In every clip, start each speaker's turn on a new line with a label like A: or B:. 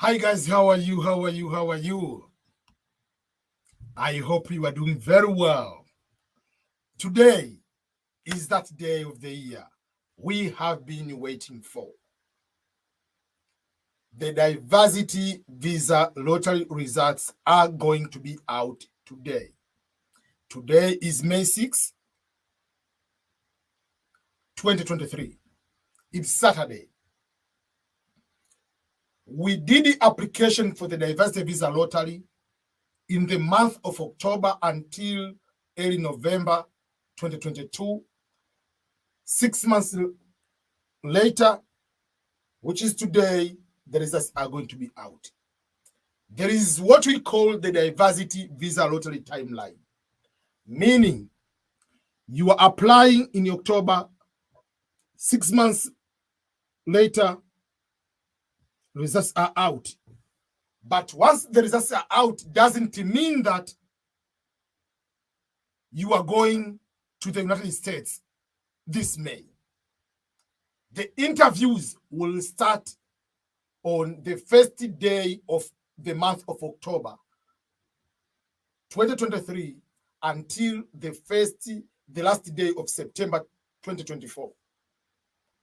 A: Hi guys, how are you? How are you? How are you? I hope you are doing very well. Today is that day of the year we have been waiting for. The diversity visa lottery results are going to be out today. Today is May 6, 2023. It's Saturday. We did the application for the diversity visa lottery in the month of October until early November 2022. 6 months later, which is today, the results are going to be out. There is what we call the diversity visa lottery timeline, meaning you are applying in October, 6 months later, results are out. But once the results are out, doesn't mean that you are going to the United States this May. The interviews will start on the first day of the month of October 2023 until the last day of September 2024.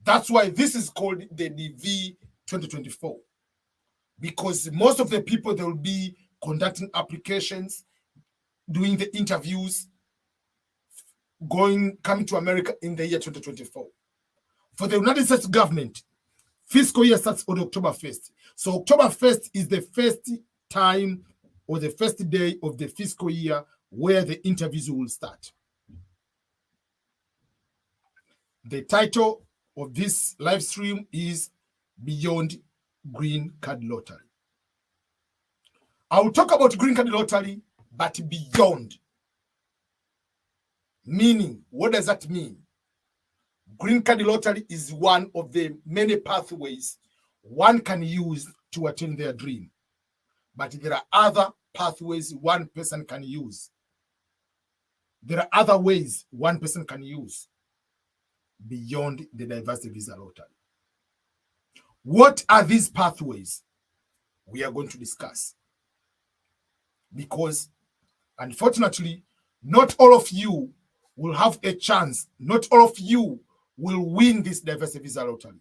A: That's why this is called the DV 2024, because most of the people, they will be conducting applications, doing the interviews, coming to America in the year 2024. For the United States government, fiscal year starts on October 1st. So October 1st is the first time or the first day of the fiscal year where the interviews will start. The title of this live stream is Beyond Green Card Lottery. I will talk about Green Card Lottery, but beyond. Meaning, what does that mean? Green Card Lottery is one of the many pathways one can use to attain their dream. But there are other pathways one person can use. There are other ways one person can use beyond the diversity visa lottery. What are these pathways? We are going to discuss. Because, unfortunately, not all of you will have a chance. Not all of you will win this diversity visa lottery.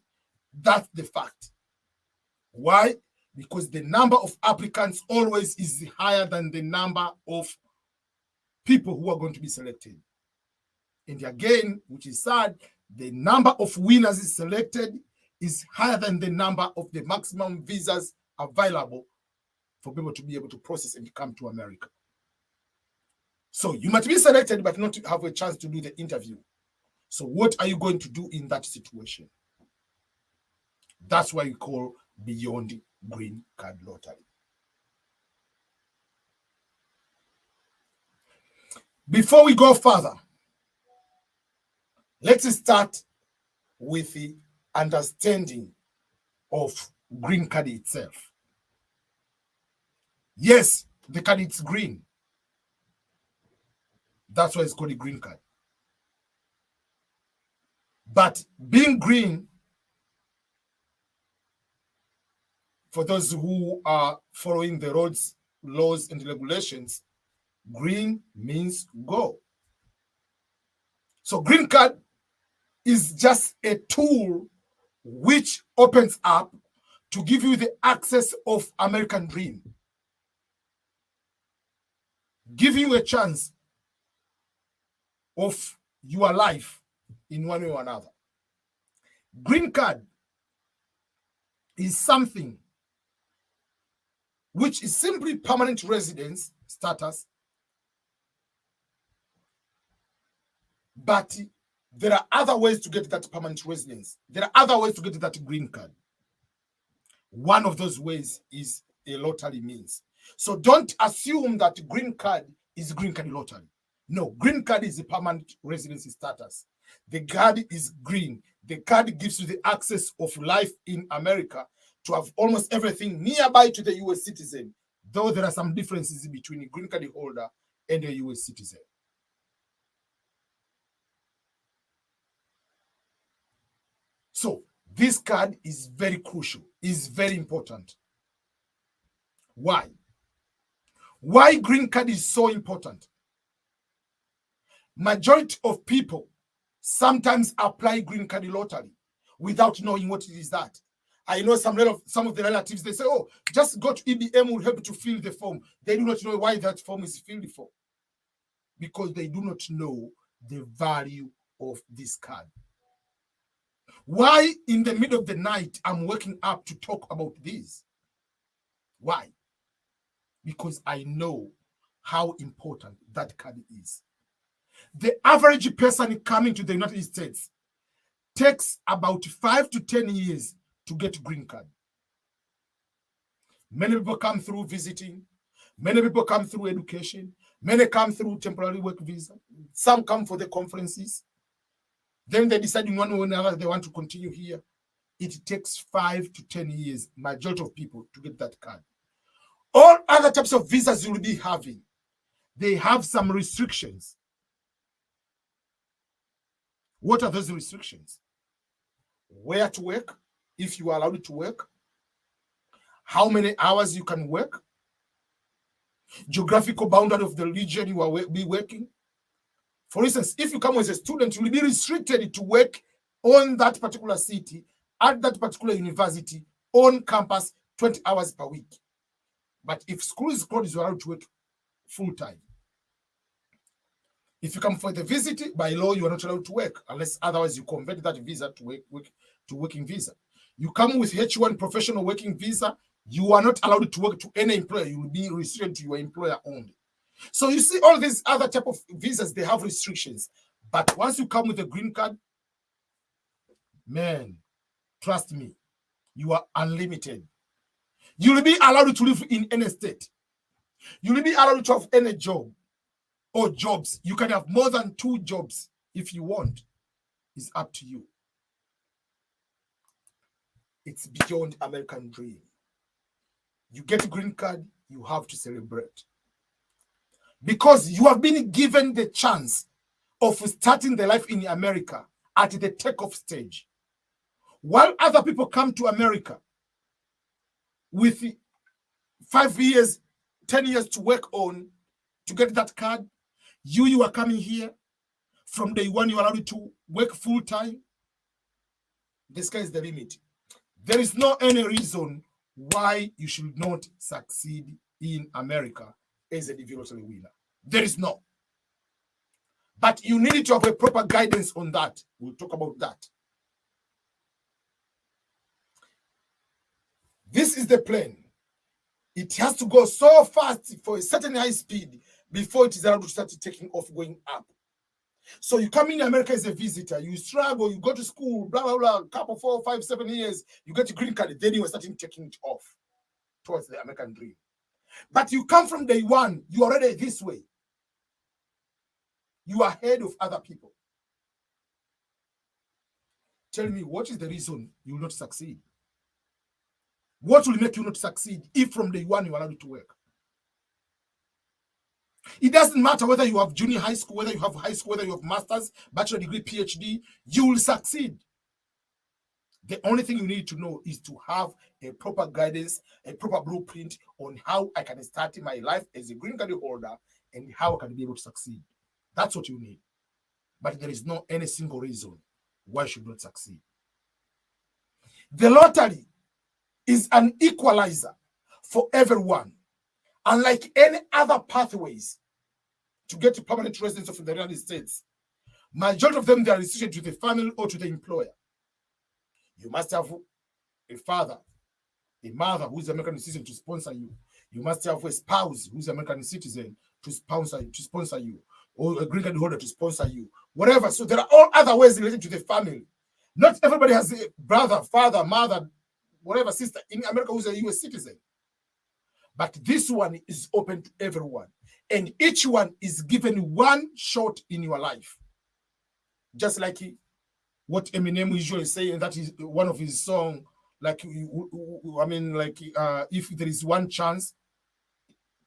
A: That's the fact. Why? Because the number of applicants always is higher than the number of people who are going to be selected. And again, which is sad, the number of winners selected is higher than the number of the maximum visas available for people to be able to process and come to America. So you might be selected, but not have a chance to do the interview. So what are you going to do in that situation? That's why we call Beyond Green Card Lottery. Before we go further, let's start with the understanding of green card itself. Yes, the card is green. That's why it's called a green card. But being green, for those who are following the roads, laws, and regulations, green means go. So green card is just a tool which opens up to give you the access of American dream, giving you a chance of your life in one way or another. Green card is something which is simply permanent residence status, but there are other ways to get that permanent residence. There are other ways to get that green card. One of those ways is a lottery means. So don't assume that green card is green card lottery. No, green card is a permanent residency status. The card is green. The card gives you the access of life in America to have almost everything nearby to the US citizen, though there are some differences between a green card holder and a US citizen. So this card is very crucial, is very important. Why? Why green card is so important? Majority of people sometimes apply green card lottery without knowing what it is that. I know some of the relatives, they say, oh, just go to EBM, will help you to fill the form. They do not know why that form is filled for, because they do not know the value of this card. Why in the middle of the night I'm waking up to talk about this? Why? Because I know how important that card is. The average person coming to the United States takes about 5 to 10 years to get green card. Many people come through visiting. Many people come through education. Many come through temporary work visa. Some come for the conferences. Then they decide in one way or another they want to continue here. It takes 5 to 10 years, majority of people, to get that card. All other types of visas you will be having, they have some restrictions. What are those restrictions? Where to work, if you are allowed to work, how many hours you can work, geographical boundary of the region you will be working. For instance, if you come as a student, you will be restricted to work on that particular city, at that particular university, on campus, 20 hours per week. But if school is closed, you are allowed to work full-time. If you come for the visit, by law, you are not allowed to work, unless otherwise you convert that visa to working visa. You come with H1 professional working visa, you are not allowed to work to any employer. You will be restricted to your employer only. So you see all these other type of visas, they have restrictions. But once you come with a green card, man, trust me, you are unlimited. You will be allowed to live in any state. You will be allowed to have any job or jobs. You can have more than 2 jobs if you want. It's up to you. It's beyond American dream. You get a green card, you have to celebrate. Because you have been given the chance of starting the life in America at the takeoff stage. While other people come to America with 5 years, 10 years to work on to get that card, you are coming here. From day one, you are allowed to work full time. The sky is the limit. There is no any reason why you should not succeed in America as a DV lottery winner. There is no. But you need to have a proper guidance on that. We'll talk about that. This is the plan. It has to go so fast for a certain high speed before it is allowed to start taking off, going up. So you come in America as a visitor, you struggle, you go to school, blah, blah, blah, couple, 4, 5, 7 years, you get a green card, then you are starting taking it off towards the American dream. But you come from day one, you are already this way. You are ahead of other people. Tell me, what is the reason you will not succeed? What will make you not succeed if from day one you are allowed to work? It doesn't matter whether you have junior high school, whether you have high school, whether you have master's, bachelor degree, PhD, you will succeed. The only thing you need to know is to have a proper guidance, a proper blueprint on how I can start my life as a green card holder and how I can be able to succeed. That's what you need. But there is no any single reason why you should not succeed. The lottery is an equalizer for everyone. Unlike any other pathways to get to permanent residence of the United States, majority of them, they are restricted to the family or to the employer. You must have a father, a mother who is an American citizen to sponsor you. You must have a spouse who is an American citizen to sponsor you, or a green card holder to sponsor you. Whatever. So there are all other ways related to the family. Not everybody has a brother, father, mother, whatever, sister in America who's a US citizen. But this one is open to everyone. And each one is given one shot in your life. Just like what Eminem usually say, and that is one of his songs, like, if there is one chance,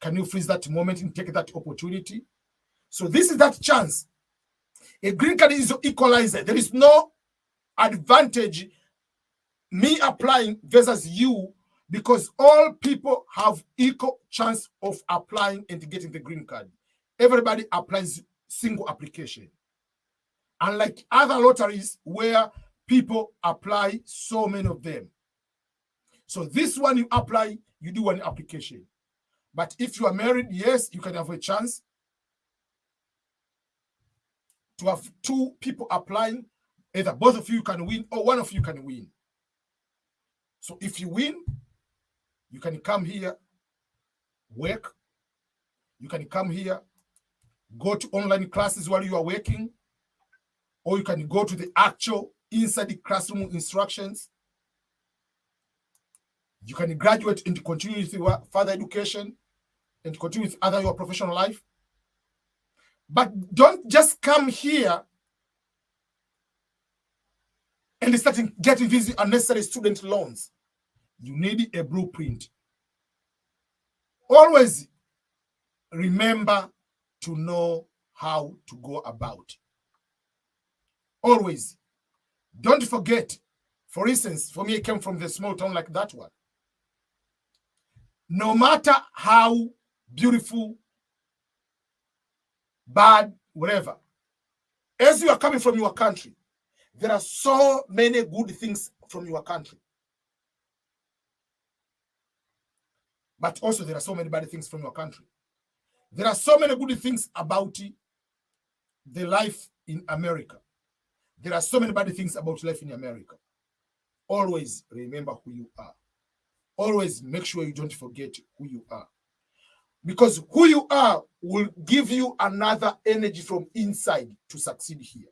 A: can you freeze that moment and take that opportunity? So this is that chance. A green card is an equalizer. There is no advantage me applying versus you because all people have equal chance of applying and getting the green card. Everybody applies single application. Unlike other lotteries where people apply so many of them. So this one you apply, you do one application. But if you are married, yes, you can have a chance to have two people applying. Either both of you can win or one of you can win. So if you win, you can come here, work. You can come here, go to online classes while you are working, or you can go to the actual inside the classroom instructions. You can graduate and continue with your further education and continue with other your professional life. But don't just come here and start getting these unnecessary student loans. You need a blueprint. Always remember to know how to go about. Always. Don't forget. For instance, for me, I came from the small town like that one. No matter how beautiful, bad, whatever, as you are coming from your country, there are so many good things from your country. But also there are so many bad things from your country. There are so many good things about the life in America. There are so many bad things about life in America. Always remember who you are. Always make sure you don't forget who you are. Because who you are will give you another energy from inside to succeed here.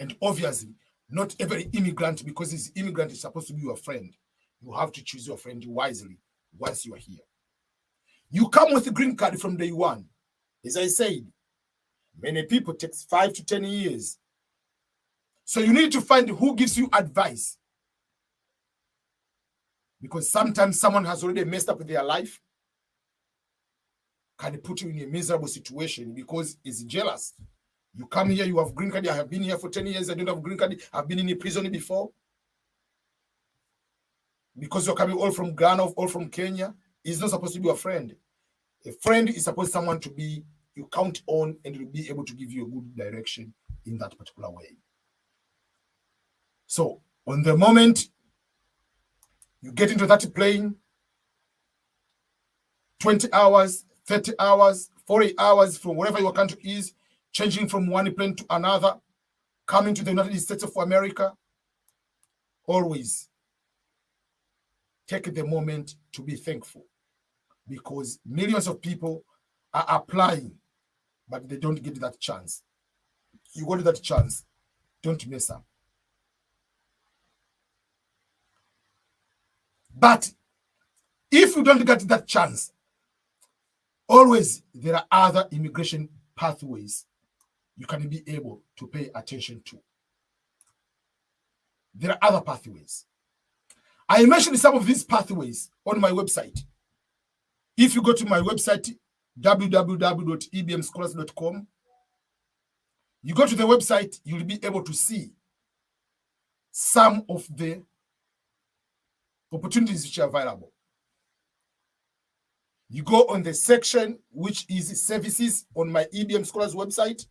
A: And obviously, not every immigrant, because this immigrant is supposed to be your friend. You have to choose your friend wisely once you are here. You come with a green card from day one. As I said, many people take 5 to 10 years. So you need to find who gives you advice. Because sometimes someone has already messed up with their life, can put you in a miserable situation because he's jealous. You come here, you have green card. I have been here for 10 years. I don't have green card. I've been in a prison before. Because you're coming all from Ghana, all from Kenya. He's not supposed to be a friend. A friend is supposed to be someone to be you count on and will be able to give you a good direction in that particular way. So on the moment you get into that plane, 20 hours, 30 hours, 40 hours from wherever your country is, changing from one plane to another, coming to the United States of America, always take the moment to be thankful, because millions of people are applying, but they don't get that chance. You got that chance. Don't mess up. But if you don't get that chance, always there are other immigration pathways you can be able to pay attention to. There are other pathways. I mentioned some of these pathways on my website. If you go to my website, www.ebmscholars.com, you go to the website, you'll be able to see some of the opportunities which are available. You go on the section which is services on my EBM Scholars website.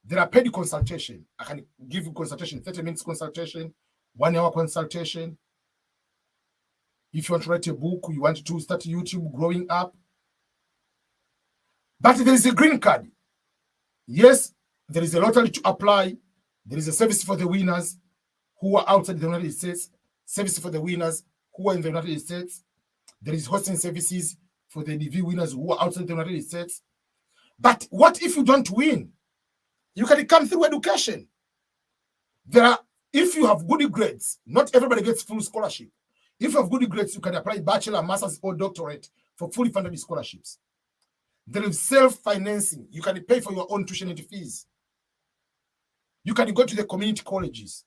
A: There are paid consultation. I can give you consultation, 30 minutes consultation, 1 hour consultation. If you want to write a book, you want to start YouTube growing up. But there is a green card. Yes, there is a lottery to apply. There is a service for the winners who are outside the United States, service for the winners who are in the United States. There is hosting services for the DV winners who are outside the United States. But what if you don't win? You can come through education. If you have good grades, not everybody gets full scholarship. If you have good grades, you can apply bachelor, master's, or doctorate for fully funded scholarships. There is self-financing. You can pay for your own tuition and fees. You can go to the community colleges.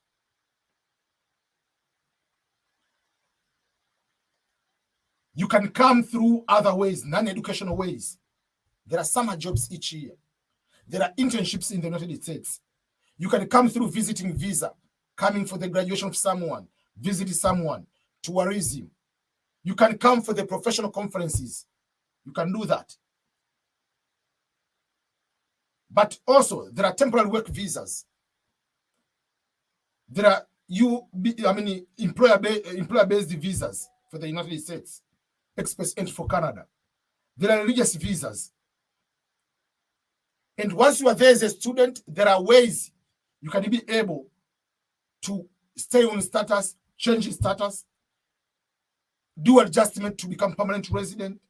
A: You can come through other ways, non-educational ways. There are summer jobs each year. There are internships in the United States. You can come through visiting visa. coming for the graduation of someone, visit someone, tourism. You can come for the professional conferences. You can do that. But also, there are temporary work visas. There are employer-based visas for the United States, express entry for Canada. There are religious visas. And once you are there as a student, there are ways you can be able to stay on status, change status, do adjustment to become permanent resident,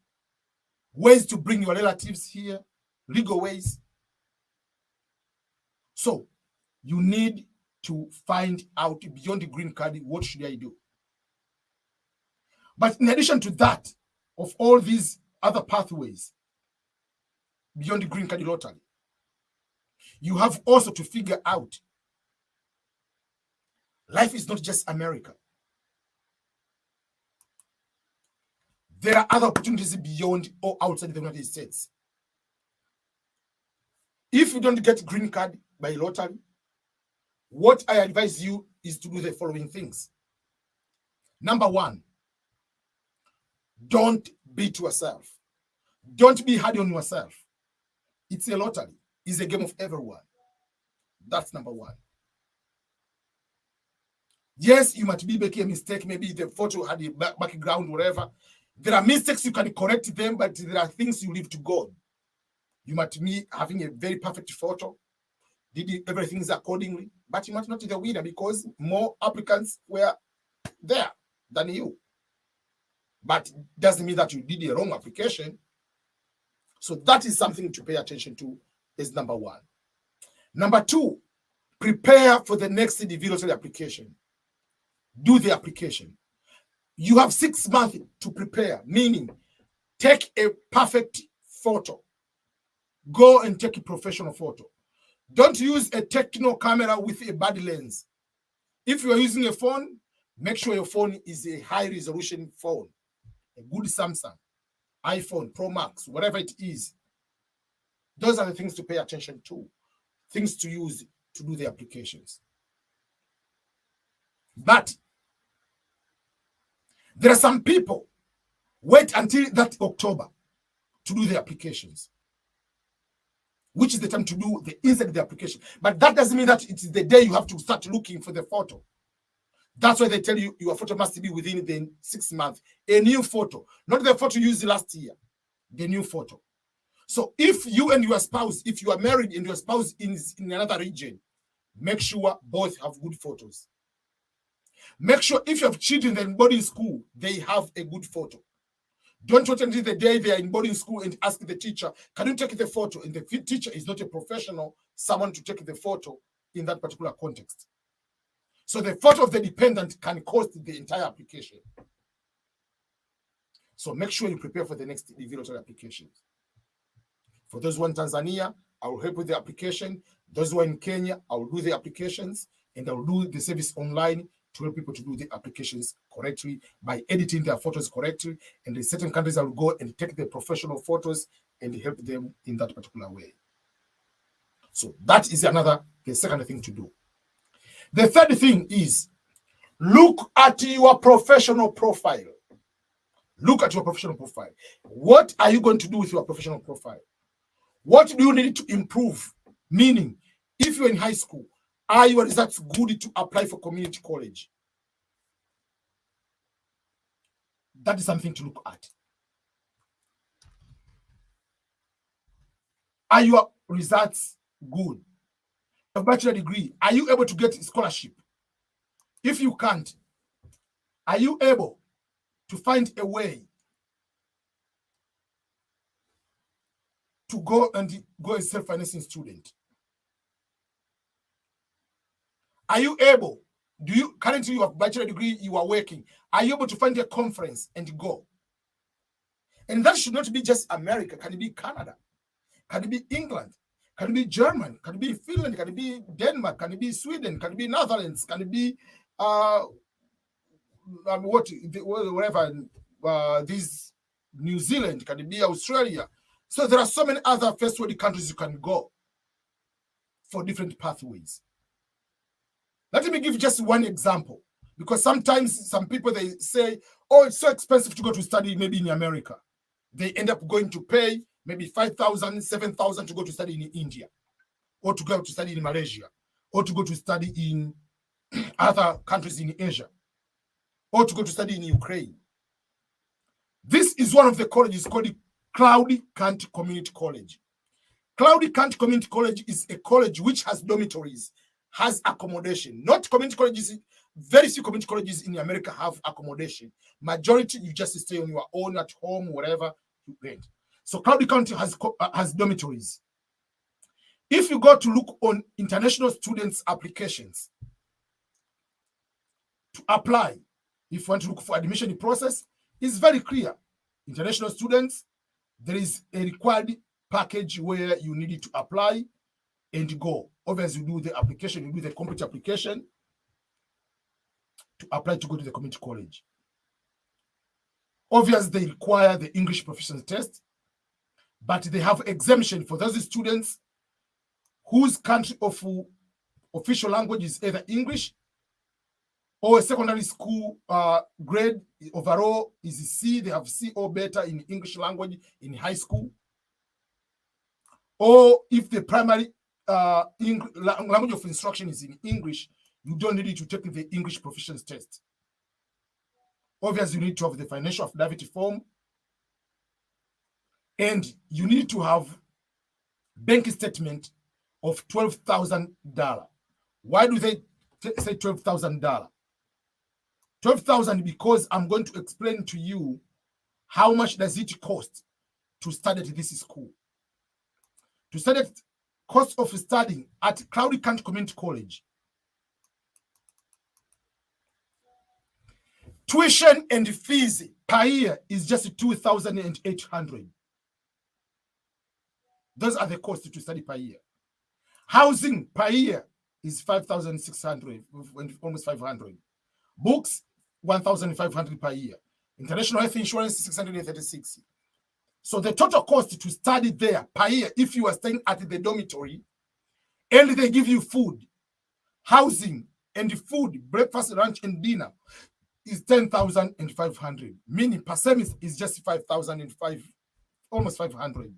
A: ways to bring your relatives here, legal ways. So you need to find out beyond the green card, what should I do? But in addition to that, of all these other pathways beyond the green card lottery, you have also to figure out life is not just America. There are other opportunities beyond or outside the United States. If you don't get green card by lottery, what I advise you is to do the following things. Number one, don't beat yourself. Don't be hard on yourself. It's a lottery. It's a game of everyone. That's number one. Yes, you might be making a mistake. Maybe the photo had a background, whatever. There are mistakes, you can correct them, but there are things you leave to God. You might be having a very perfect photo, did everything accordingly, but you might not be the winner because more applicants were there than you. But doesn't mean that you did a wrong application. So that is something to pay attention to, is number one. Number two, prepare for the next individual application. Do the application. You have 6 months to prepare, meaning take a perfect photo. Go and take a professional photo. Don't use a techno camera with a bad lens. If you are using a phone, make sure your phone is a high resolution phone, a good Samsung, iPhone, Pro Max, whatever it is. Those are the things to pay attention to, things to use to do the applications. But there are some people wait until that October to do the applications, which is the time to do the inside of the application. But that doesn't mean that it is the day you have to start looking for the photo. That's why they tell you your photo must be within the 6 months. A new photo, not the photo you used last year, the new photo. So if you and your spouse, if you are married and your spouse is in another region, make sure both have good photos. Make sure if you have children in boarding school, they have a good photo. Don't wait until the day they are in boarding school and ask the teacher, can you take the photo? And the teacher is not a professional, someone to take the photo in that particular context. So the photo of the dependent can cost the entire application. So make sure you prepare for the next individual application. For those who are in Tanzania, I will help with the application. Those who are in Kenya, I will do the applications, and I will do the service online to help people to do the applications correctly by editing their photos correctly. And in certain countries, I will go and take the professional photos and help them in that particular way. So that is the second thing to do. The third thing is look at your professional profile. Look at your professional profile. What are you going to do with your professional profile? What do you need to improve? Meaning, if you're in high school, are your results good to apply for community college? That is something to look at. Are your results good? A bachelor degree, are you able to get a scholarship? If you can't, are you able to find a way to go as self-financing student? Are you able, currently you have a bachelor degree, you are working, are you able to find a conference and go? And that should not be just America. Can it be Canada? Can it be England? Can it be German? Can it be Finland? Can it be Denmark? Can it be Sweden? Can it be Netherlands? Can it be this New Zealand? Can it be Australia? So there are so many other first world countries you can go for different pathways. Let me give just one example, because sometimes some people, they say, oh, it's so expensive to go to study maybe in America. They end up going to pay maybe 5,000, 7,000 to go to study in India, or to go to study in Malaysia, or to go to study in other countries in Asia, or to go to study in Ukraine. This is one of the colleges called Cloudy County Community College. Cloudy County Community College is a college which has dormitories, has accommodation. Not community colleges, very few community colleges in America have accommodation. Majority, you just stay on your own at home, wherever you rent. So Cloudy County has dormitories. If you go to look on international students' applications to apply, if you want to look for admission process, it's very clear. International students, there is a required package where you need to apply and go. Obviously, you do the application, you do the complete application to apply to go to the community college. Obviously, they require the English proficiency test, but they have exemption for those students whose country of official language is either English, or a secondary school grade overall is C. They have C or better in English language in high school. Or if the primary language of instruction is in English, you don't need to take the English proficiency test. Obviously, you need to have the financial affidavit form, and you need to have bank statement of $12,000. Why do they say $12,000? 12,000 because I'm going to explain to you how much does it cost to study at this school. To study at cost of studying at Cloudy County Community College, tuition and fees per year is just $2,800. Those are the costs to study per year. Housing per year is $5,600, almost $500. Books, $1,500 per year. International health insurance, $636. So the total cost to study there per year, if you are staying at the dormitory, and they give you food, housing, and food, breakfast, lunch, and dinner, is $10,500. Meaning per semester is just $5,005, almost $500.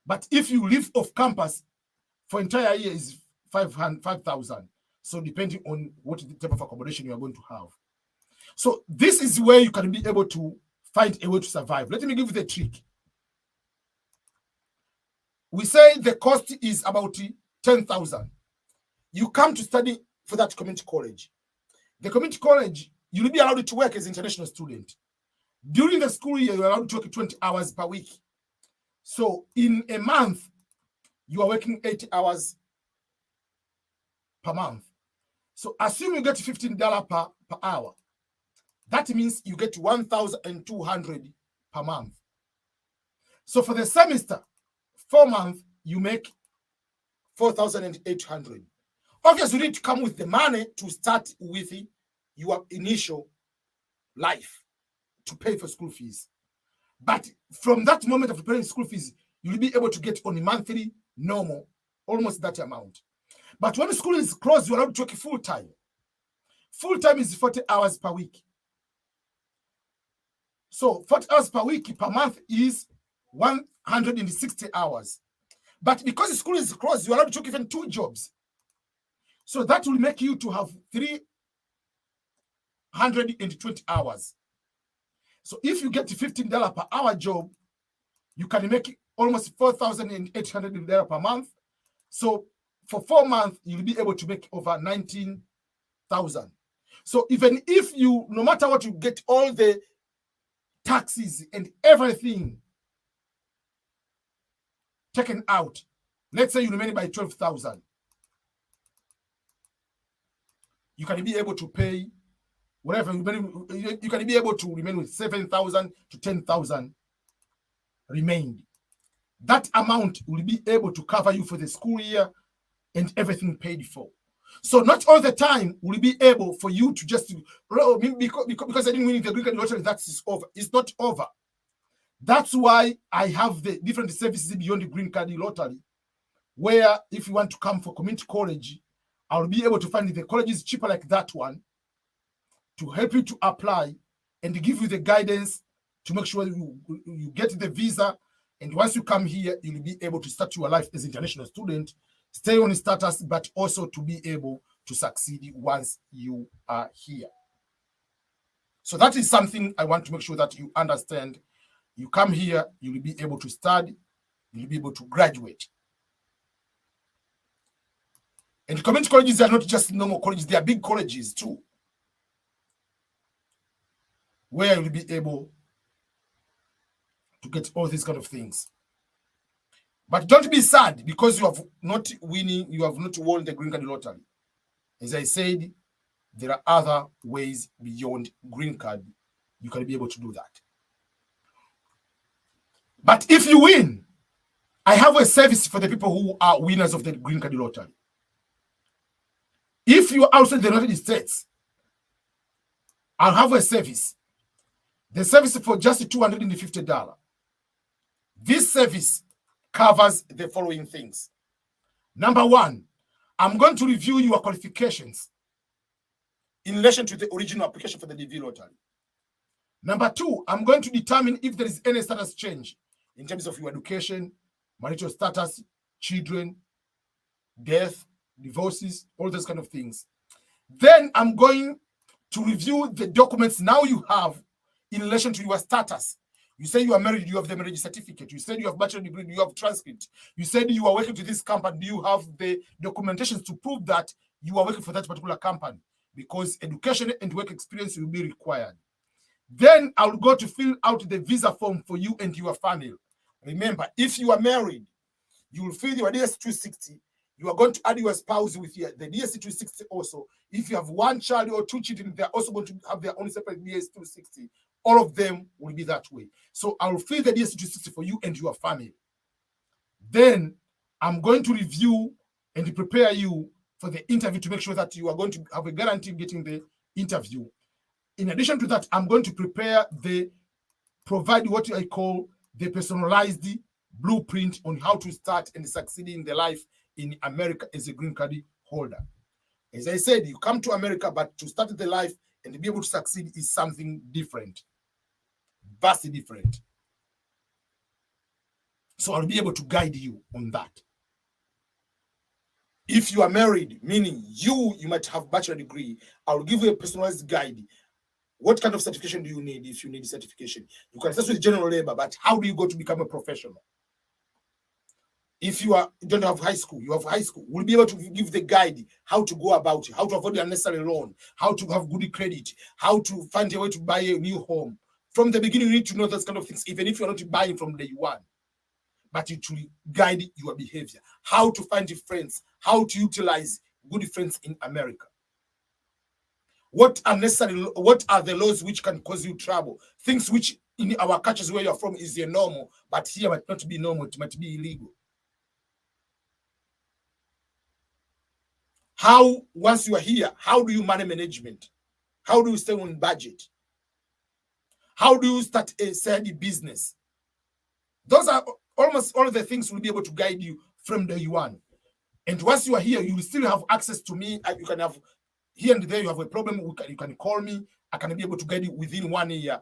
A: But if you live off campus for entire year is $5,000. So depending on what type of accommodation you are going to have. So this is where you can be able to find a way to survive. Let me give you the trick. We say the cost is about $10,000. You come to study for that community college. The community college, you'll be allowed to work as an international student. During the school year, you're allowed to work 20 hours per week. So in a month, you are working 80 hours per month. So assume you get $15 per hour. That means you get $1,200 per month. So for the semester, 4 months, you make $4,800. Obviously, you need to come with the money to start with your initial life to pay for school fees. But from that moment of paying school fees, you'll be able to get on a monthly normal, almost that amount. But when school is closed, you're allowed to work full time. Full time is 40 hours per week. So 40 hours per week per month is 160 hours. But because the school is closed, you're allowed to work even 2 jobs. So that will make you to have 320 hours. So if you get $15 per hour job, you can make almost $4,800 per month. So for 4 months, you'll be able to make over 19,000. So even if you, no matter what, you get all the taxes and everything taken out, let's say you remain by 12,000, you can be able to pay whatever, you can be able to remain with 7,000 to 10,000 remained. That amount will be able to cover you for the school year and everything paid for. So not all the time will be able for you to just, because I didn't win the Green Card lottery, that's over. It's not over. That's why I have the different services beyond the Green Card lottery, where if you want to come for community college, I'll be able to find the colleges cheaper like that one to help you to apply and give you the guidance to make sure you get the visa. And once you come here, you'll be able to start your life as an international student, stay on status, but also to be able to succeed once you are here. So that is something I want to make sure that you understand. You come here, you'll be able to study, you'll be able to graduate. And community colleges are not just normal colleges, they are big colleges too, where you'll be able to get all these kind of things. But don't be sad because you have not won the green card lottery. As I said, there are other ways beyond green card. You can be able to do that. But if you win, I have a service for the people who are winners of the green card lottery. If you are outside the United States, I'll have a service. The service for just $250. This service covers the following things. Number one, I'm going to review your qualifications in relation to the original application for the DV lottery. Number two, I'm going to determine if there is any status change in terms of your education, marital status, children, death, divorces, all those kind of things. Then I'm going to review the documents now you have in relation to your status. You say you are married, you have the marriage certificate. You said you have bachelor degree, you have transcript. You said you are working to this company, do you have the documentations to prove that you are working for that particular company? Because education and work experience will be required. Then I'll go to fill out the visa form for you and your family. Remember, if you are married, you will fill your DS-260. You are going to add your spouse with the DS-260 also. If you have one child or two children, they're also going to have their own separate DS-260. All of them will be that way. So I'll fill the DS-260 for you and your family. Then I'm going to review and prepare you for the interview to make sure that you are going to have a guarantee getting the interview. In addition to that, I'm going to provide what I call the personalized blueprint on how to start and succeed in the life in America as a green card holder. As I said, you come to America, but to start the life and be able to succeed is something different, vastly different. So I'll be able to guide you on that. If you are married, meaning you might have bachelor degree, I'll give you a personalized guide. What kind of certification do you need? If you need certification, you can start with general labor, but how do you go to become a professional? If you don't have high school, you have high school. We'll be able to give the guide how to go about it, how to avoid unnecessary loan, how to have good credit, how to find a way to buy a new home. From the beginning, you need to know those kind of things, even if you're not buying from day one. But it will guide your behavior, how to find friends, how to utilize good friends in America. What are the laws which can cause you trouble? Things which in our cultures where you're from is normal, but here might not be normal, it might be illegal. How, once you are here, how do you manage management? How do you stay on budget? How do you start a side business? Those are almost all of the things we'll be able to guide you from day one. And once you are here, you will still have access to me. You can have here and there, you have a problem, you can call me. I can be able to guide you within 1 year.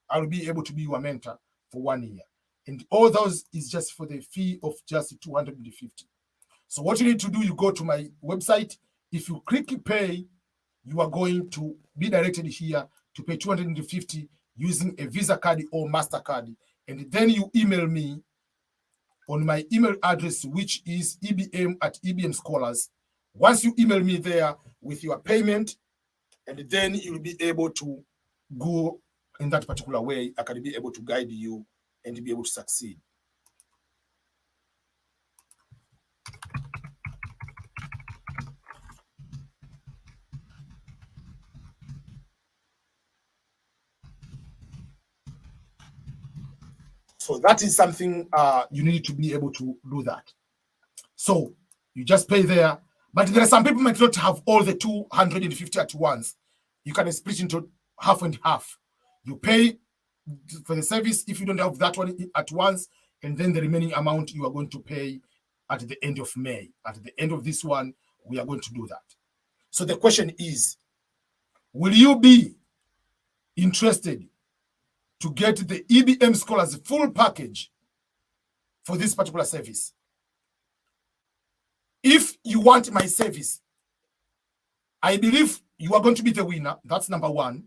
A: I'll be able to be your mentor for 1 year. And all those is just for the fee of just $250. So what you need to do, you go to my website. If you click pay, you are going to be directed here to pay $250 using a Visa card or MasterCard. And then you email me on my email address, which is ebm@ebm scholars. Once you email me there with your payment, and then you'll be able to go in that particular way. I can be able to guide you and be able to succeed. So that is something you need to be able to do that. So you just pay there. But there are some people might not have all the 250 at once. You can split into half and half. You pay for the service if you don't have that one at once, and then the remaining amount you are going to pay at the end of May. At the end of this one, we are going to do that. So the question is, will you be interested to get the EBM Scholars full package for this particular service? If you want my service, I believe you are going to be the winner. That's number one.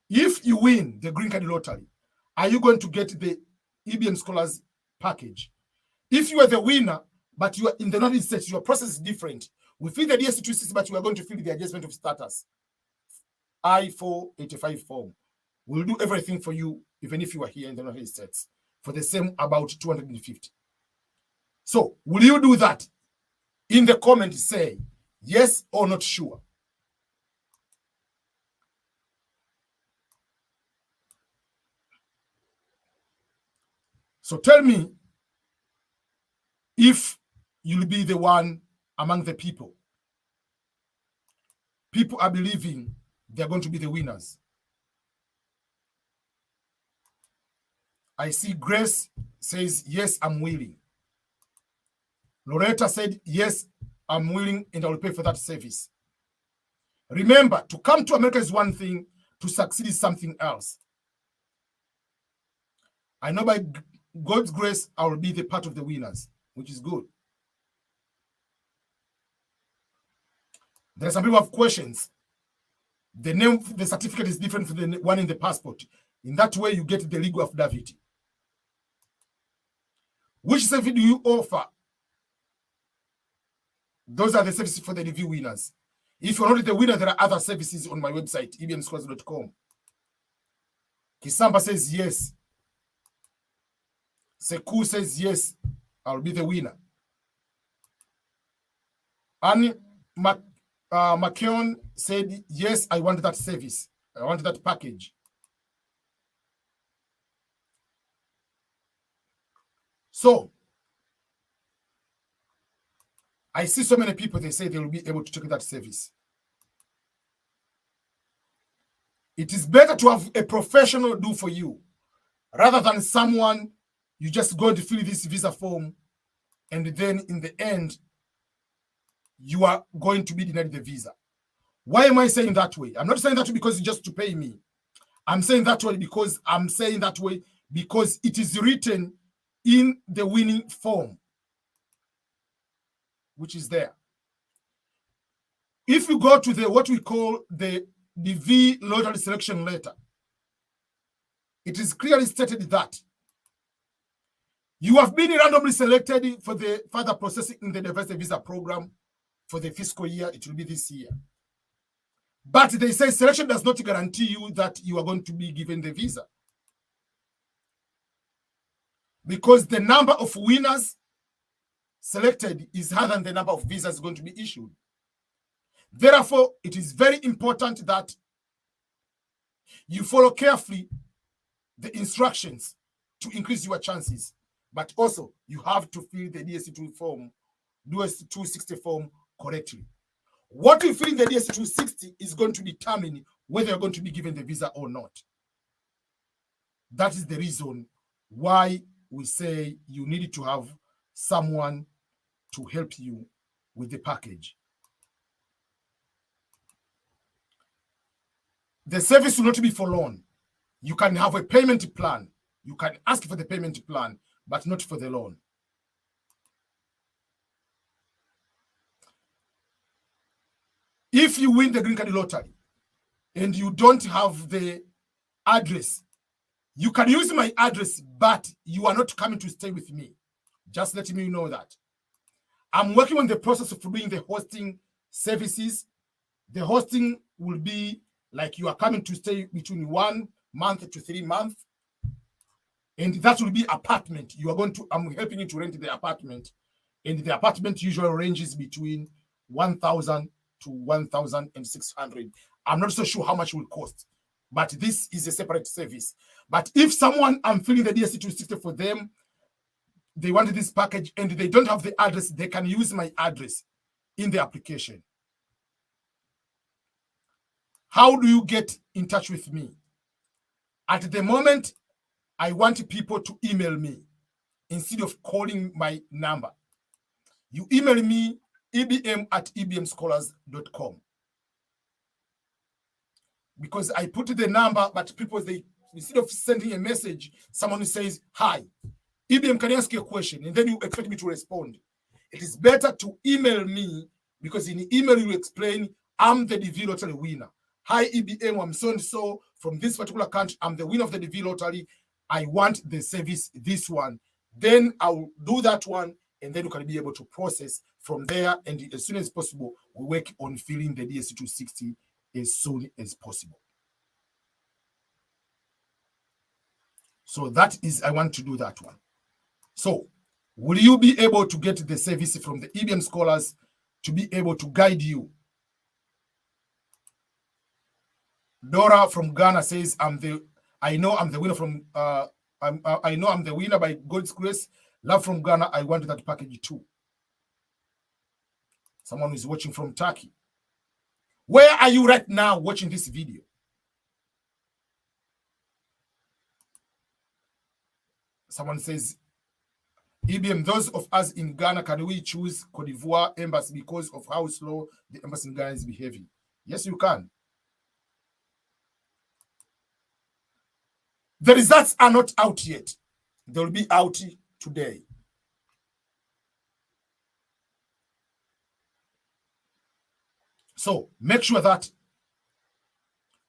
A: If you win the Green Card Lottery, are you going to get the EBM Scholars package? If you are the winner, but you are in the United States, your process is different. We fill the DS260, but you are going to fill the adjustment of status I-485 form. We'll do everything for you, even if you are here in the United States, for the same about 250. So, will you do that? In the comments, say yes or not sure. So tell me if you'll be the one among the people. People are believing they're going to be the winners. I see Grace says, yes, I'm willing. Loretta said, yes, I'm willing and I will pay for that service. Remember, to come to America is one thing, to succeed is something else. I know by God's grace, I will be the part of the winners, which is good. There are some people who have questions. The name of the certificate is different from the one in the passport. In that way, you get the legal affidavit. Which service do you offer? Those are the services for the review winners. If you're not the winner, there are other services on my website, ebmschools.com. Kisamba says yes. Seku says yes, I'll be the winner. Annie McKeon said, yes, I want that service. I want that package. So, I see so many people, they say they will be able to take that service. It is better to have a professional do for you rather than someone you just go to fill this visa form and then in the end, you are going to be denied the visa. Why am I saying that way? I'm not saying that way because it's just to pay me. I'm saying that way because it is written in the winning form, which is there. If you go to the what we call the V lottery selection letter, it is clearly stated that you have been randomly selected for the further processing in the diversity visa program for the fiscal year. It will be this year. But they say selection does not guarantee you that you are going to be given the visa, because the number of winners selected is higher than the number of visas going to be issued. Therefore, it is very important that you follow carefully the instructions to increase your chances. But also, you have to fill the DS2 form, DS260 form correctly. What you fill in the DS260 is going to determine whether you're going to be given the visa or not. That is the reason why we say you need to have someone to help you with the package. The service will not be for loan. You can have a payment plan. You can ask for the payment plan, but not for the loan. If you win the Green Card Lottery and you don't have the address, you can use my address, but you are not coming to stay with me. Just letting you know that. I'm working on the process of doing the hosting services. The hosting will be like you are coming to stay between 1 month to 3 months. And that will be apartment. I'm helping you to rent the apartment. And the apartment usually ranges between 1,000 to 1,600. I'm not so sure how much it will cost, but this is a separate service. But if someone, I'm filling the DS260 for them, they want this package and they don't have the address, they can use my address in the application. How do you get in touch with me? At the moment, I want people to email me instead of calling my number. You email me ebm@ebmscholars.com, because I put the number, but people, they, instead of sending a message, someone says, hi, EBM, can I ask you a question? And then you expect me to respond. It is better to email me, because in the email you explain, I'm the DV lottery winner. Hi, EBM, I'm so and so from this particular country. I'm the winner of the DV lottery. I want the service, this one. Then I'll do that one, and then you can be able to process from there. And as soon as possible, we work on filling the DSC 260 as soon as possible. So that is, I want to do that one. So will you be able to get the service from the EBM scholars to be able to guide you? Dora from Ghana says, I know I'm the winner from, I know I'm the winner by God's grace. Love from Ghana. I want that package too. Someone is watching from Turkey. Where are you right now watching this video? Someone says, EBM, those of us in Ghana, can we choose Cote d'Ivoire embassy because of how slow the embassy in Ghana is behaving? Yes, you can. The results are not out yet. They will be out today. So make sure that,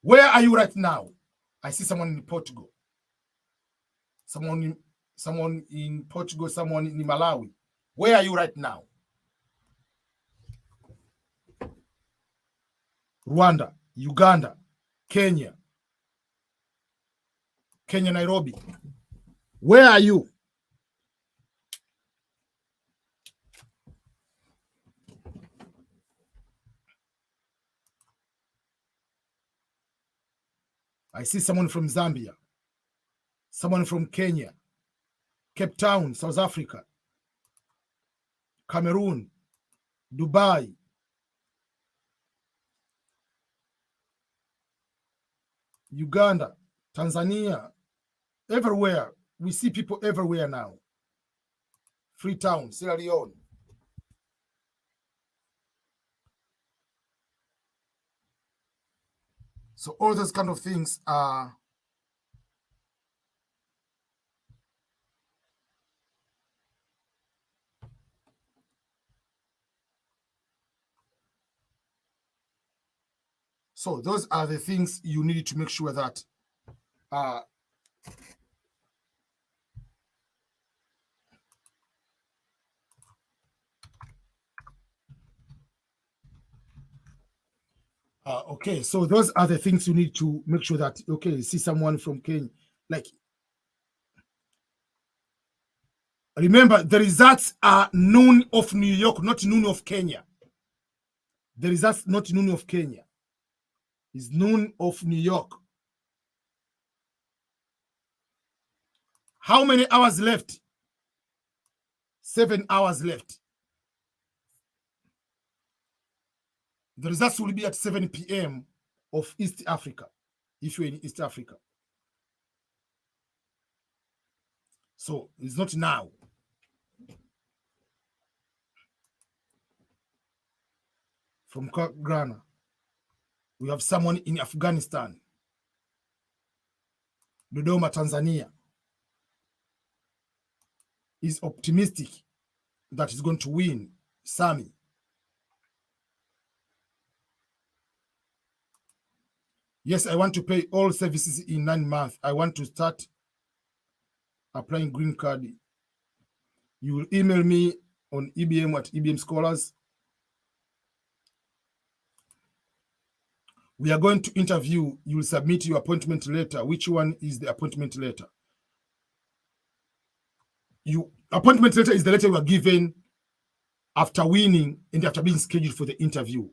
A: where are you right now? I see someone in Portugal. Someone in Portugal, someone in Malawi. Where are you right now? Rwanda, Uganda, Kenya, Nairobi. Where are you? I see someone from Zambia, someone from Kenya, Cape Town, South Africa, Cameroon, Dubai, Uganda, Tanzania, everywhere. We see people everywhere now. Freetown, Sierra Leone. So all those kind of things are so those are the things you need to make sure that okay, so those are the things you need to make sure that, okay, see someone from Kenya. Like, remember, the results are noon of New York, not noon of Kenya. The results not noon of Kenya. It's noon of New York. How many hours left? 7 hours left. The results will be at 7 p.m. of East Africa, if you're in East Africa. So it's not now. From Ghana, we have someone in Afghanistan, Dodoma, Tanzania, is optimistic that he's going to win. Sami. Yes, I want to pay all services in 9 months. I want to start applying green card. You will email me on EBM@EBM Scholars. We are going to interview. You will submit your appointment letter. Which one is the appointment letter? Appointment letter is the letter you are given after winning and after being scheduled for the interview.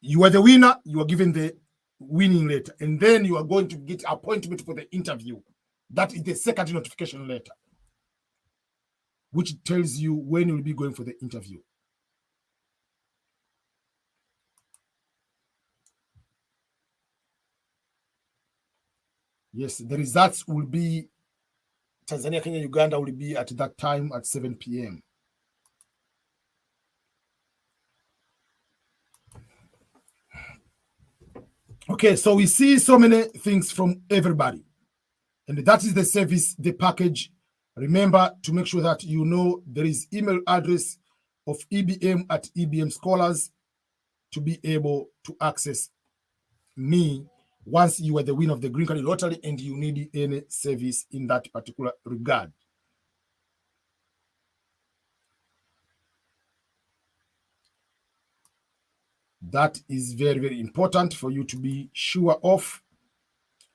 A: You are the winner. You are given the winning letter, and then you are going to get appointment for the interview. That is the second notification letter, which tells you when you will be going for the interview. Yes, the results will be Tanzania, Kenya, Uganda will be at that time at 7 p.m. Okay, so we see so many things from everybody, and that is the service, the package. Remember to make sure that you know there is email address of EBM at EBM Scholars to be able to access me once you are the winner of the Green Card Lottery and you need any service in that particular regard. That is very, very important for you to be sure of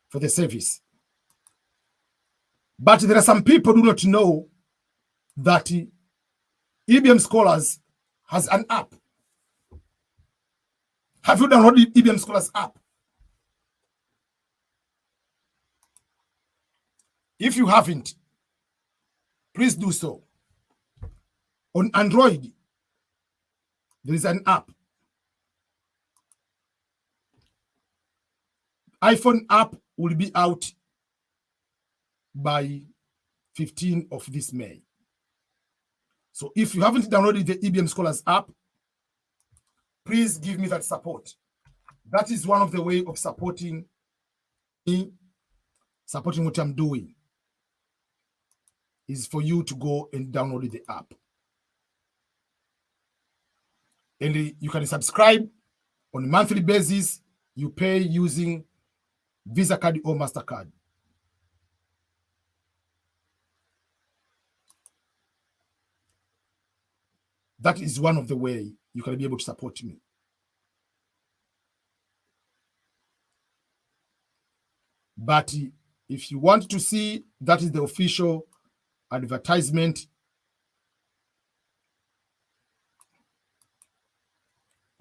A: for the service. But there are some people who do not know that EBM Scholars has an app. Have you downloaded EBM Scholars app? If you haven't, please do so. On Android, there is an app. iPhone app will be out by 15th of this May. So if you haven't downloaded the EBM Scholars app, please give me that support. That is one of the way of supporting me, supporting what I'm doing, is for you to go and download the app. And you can subscribe on a monthly basis. You pay using Visa card or MasterCard. That is one of the way you can be able to support me. But if you want to see, that is the official advertisement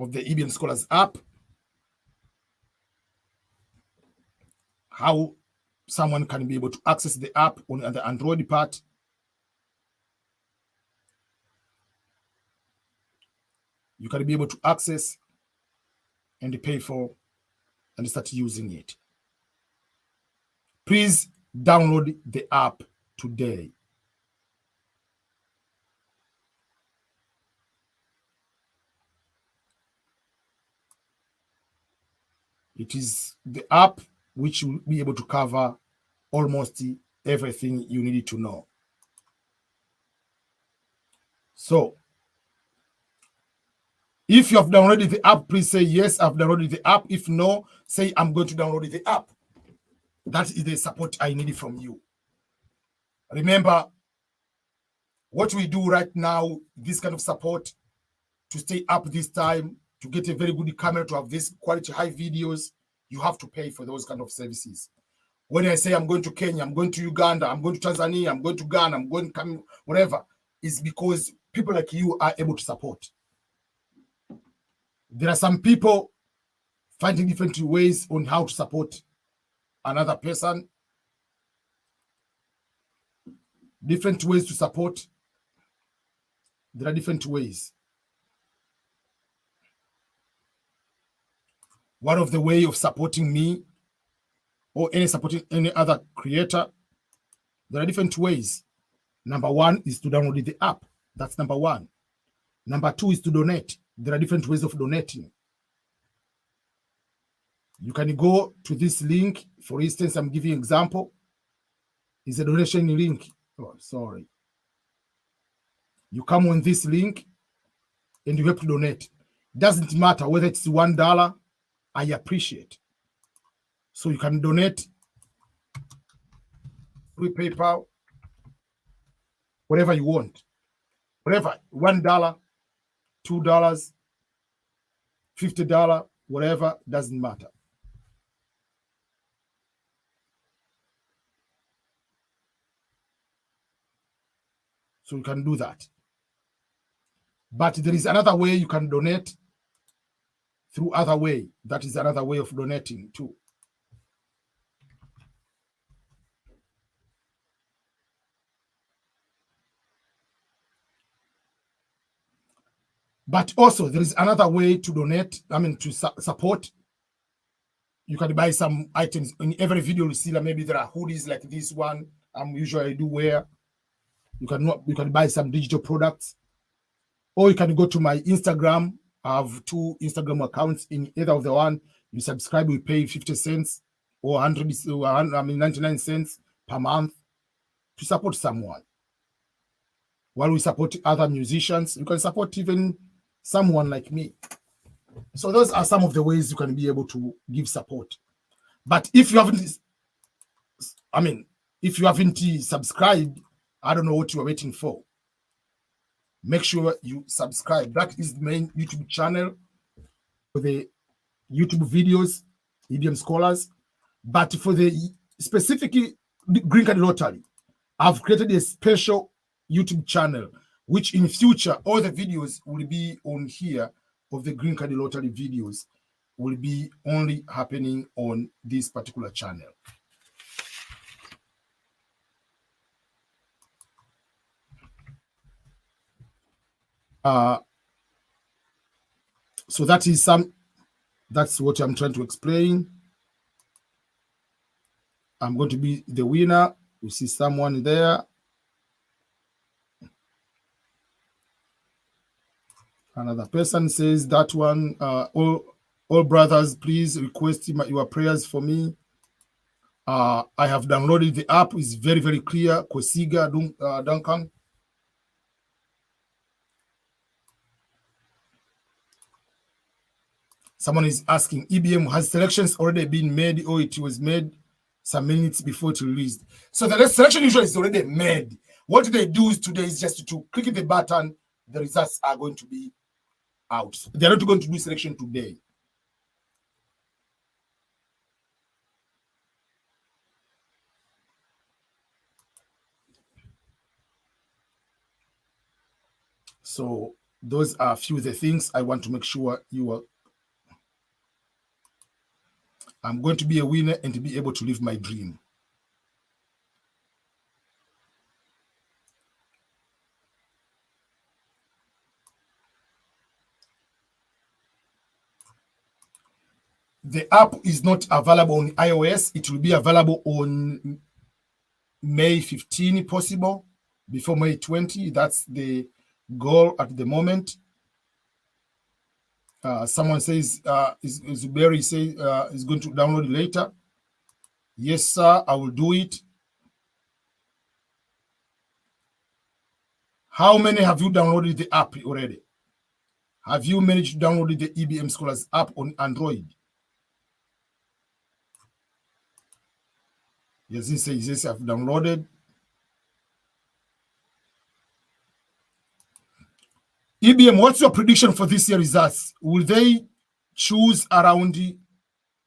A: of the EBM Scholars app. How someone can be able to access the app on the Android part. You can be able to access and pay for and start using it. Please download the app today. It is the app which will be able to cover almost everything you need to know. So, if you have downloaded the app, please say, yes, I've downloaded the app. If no, say, I'm going to download the app. That is the support I need from you. Remember, what we do right now, this kind of support, to stay up this time, to get a very good camera, to have this quality high videos, you have to pay for those kind of services. When I say I'm going to Kenya, I'm going to Uganda, I'm going to Tanzania, I'm going to Ghana, I'm going to whatever, it's because people like you are able to support. There are some people finding different ways on how to support another person, different ways to support. There are different ways. One of the way of supporting me or supporting any other creator, there are different ways. Number one is to download the app. That's number one. Number two is to donate. There are different ways of donating. You can go to this link. For instance, I'm giving an example. It's a donation link. Oh, sorry. You come on this link and you have to donate. Doesn't matter whether it's $1. I appreciate. So you can donate through PayPal, whatever you want. Whatever, $1, $2, $50, whatever, doesn't matter. So you can do that. But there is another way you can donate through other way. That is another way of donating too. But also there is another way to donate, to support. You can buy some items. In every video you see, maybe there are hoodies like this one usually do wear. You can buy some digital products. Or you can go to my Instagram. I have 2 Instagram accounts. In either of the one, You subscribe, we pay 50 cents or 100, 99 cents per month to support someone. While we support other musicians, you can support even someone like me. So those are some of the ways you can be able to give support. But if you haven't, if you haven't subscribed, I don't know what you are waiting for. Make sure you subscribe. That is the main YouTube channel for the YouTube videos, EDM Scholars. But for the specifically Green Card Lottery, I've created a special YouTube channel, which in future, all the videos will be on here of the Green Card Lottery videos will be only happening on this particular channel. So that's what I'm trying to explain. I'm going to be the winner. You see someone there. Another person says that one, all brothers, please request your prayers for me. I have downloaded the app. It's very, very clear. Kosiga Duncan. Someone is asking, EBM, has selections already been made or it was made some minutes before it released? So the selection usually is already made. What they do today is just to click the button. The results are going to be out. They're not going to do selection today. So those are a few of the things I want to make sure you are. I'm going to be a winner and to be able to live my dream. The app is not available on iOS. It will be available on May 15, possible, before May 20. That's the goal at the moment. Someone says, Zuberi says is going to download later. Yes, sir, I will do it. How many have you downloaded the app already? Have you managed to download the EBM Scholars app on Android? Yes, he says, yes, I've downloaded. EBM, what's your prediction for this year results? Will they choose around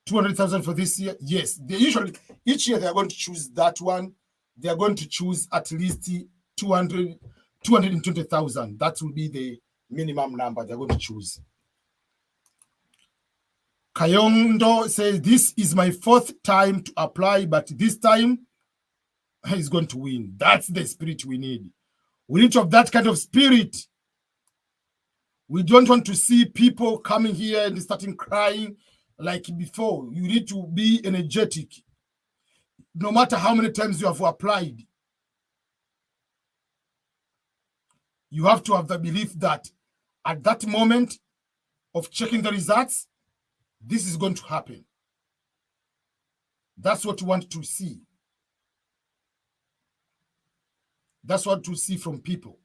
A: 200,000 for this year? Yes, they usually, each year they're going to choose that one. They're going to choose at least 220,000. That will be the minimum number they're going to choose. Kayondo says, this is my 4th time to apply, but this time he's going to win. That's the spirit we need. We need to have that kind of spirit. We don't want to see people coming here and starting crying like before. You need to be energetic. No matter how many times you have applied, you have to have the belief that at that moment of checking the results, this is going to happen. That's what you want to see. That's what to see from people.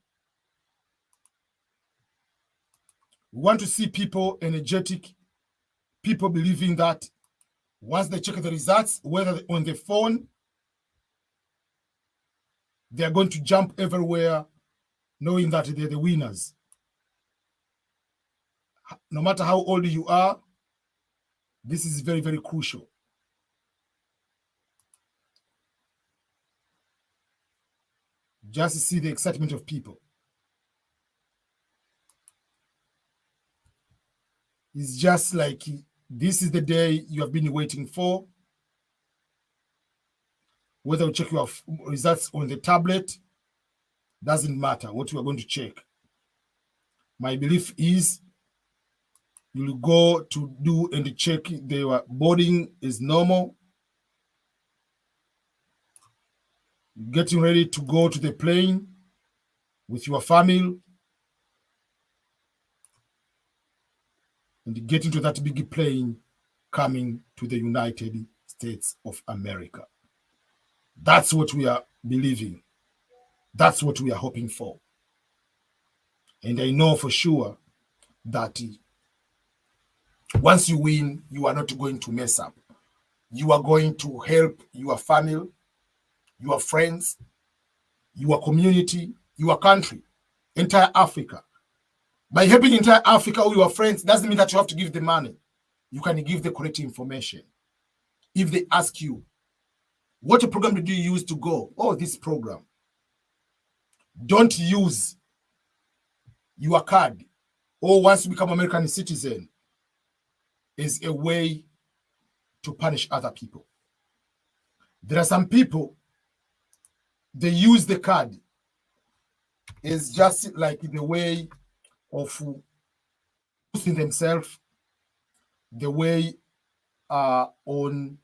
A: We want to see people energetic, people believing that once they check the results, whether on the phone, they're going to jump everywhere, knowing that they're the winners. No matter how old you are, this is very, very crucial. Just see the excitement of people. It's just like this is the day you have been waiting for. Whether you check your results on the tablet, doesn't matter what you are going to check. My belief is you'll go to do and check their boarding is normal. Getting ready to go to the plane with your family and get into that big plane coming to the United States of America. That's what we are believing. That's what we are hoping for. And I know for sure that once you win, you are not going to mess up. You are going to help your family, your friends, your community, your country, entire Africa. By helping entire Africa or your friends, doesn't mean that you have to give the money. You can give the correct information. If they ask you, what program did you use to go? Oh, this program. Don't use your card or once you become American citizen is a way to punish other people. There are some people, they use the card is just like the way of boosting themselves, the way on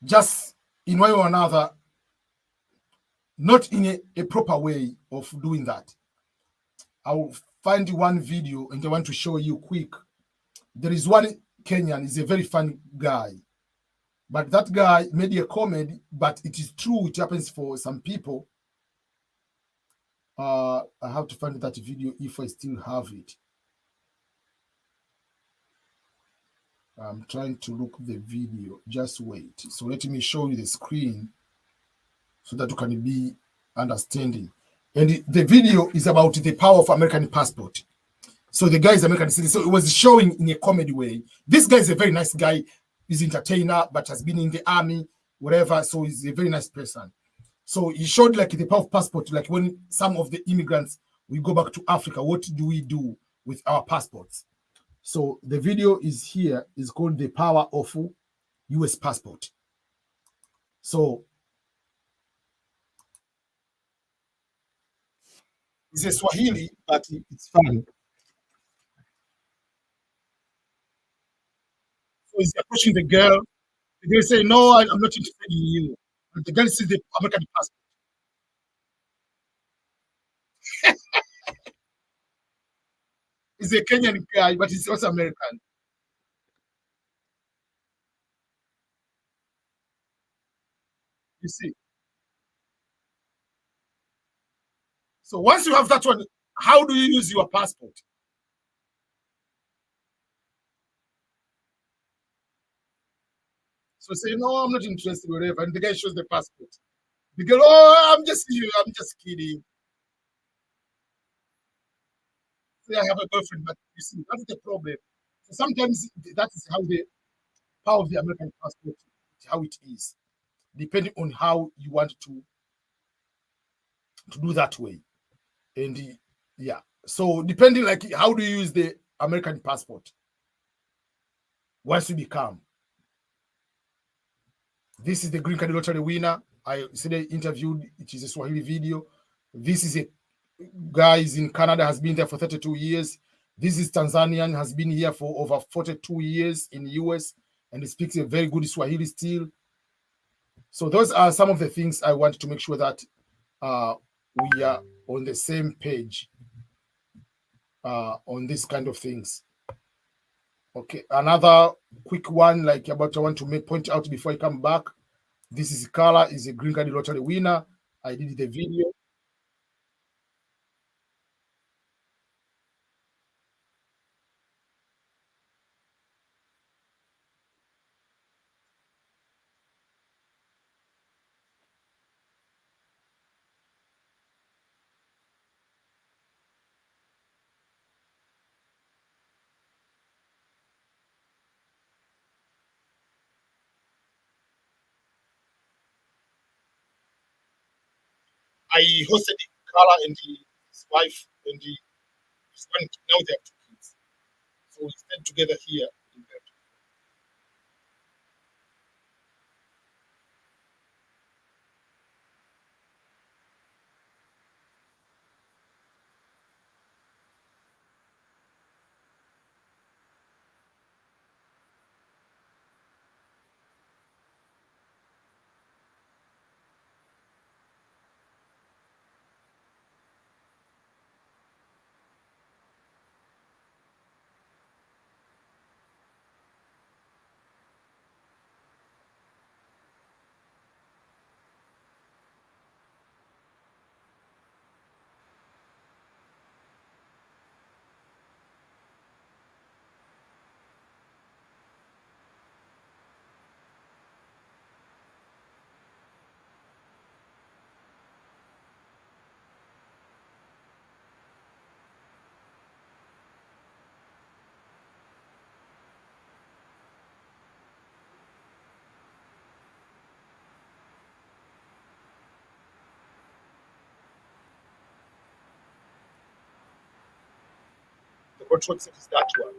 A: just in one way or another, not in a proper way of doing that. I'll find one video and I want to show you quick. There is one Kenyan, he's a very funny guy. But that guy made a comment, but it is true, it happens for some people. I have to find that video if I still have it. I'm trying to look the video. Just wait. So let me show you the screen so that you can be understanding. And the video is about the power of American passport. So the guy is American citizen. So it was showing in a comedy way. This guy is a very nice guy. He's an entertainer, but has been in the army, whatever. So he's a very nice person. So he showed like the power of passport. Like when some of the immigrants, we go back to Africa, what do we do with our passports? So the video is here, is called The Power of US Passport. So it's a Swahili, but it's funny. So he's approaching the girl. The girl say, no, I'm not interested in you. And the girl sees the American passport. He's a Kenyan guy, but he's also American. You see. So once you have that one, how do you use your passport? So say, no, I'm not interested, whatever. And the guy shows the passport. The girl, oh, I'm just kidding. Say I have a girlfriend, but you see, that's the problem. So sometimes that is how the power of the American passport, how it is, depending on how you want to do that way. And yeah, so depending like how do you use the American passport once you become. This is the green card lottery winner. I see they interviewed. It is a Swahili video. This is a guy is in Canada, has been there for 32 years. This is Tanzanian, has been here for over 42 years in the US, and he speaks a very good Swahili still. So those are some of the things I want to make sure that we are on the same page on this kind of things. Okay, another quick one, like about I want to make point out before I come back. This is Carla, is a green card lottery winner. I did the video. I hosted Carla and his wife and his one. Now they have two kids. So we stayed together here in Belgium. control is that one.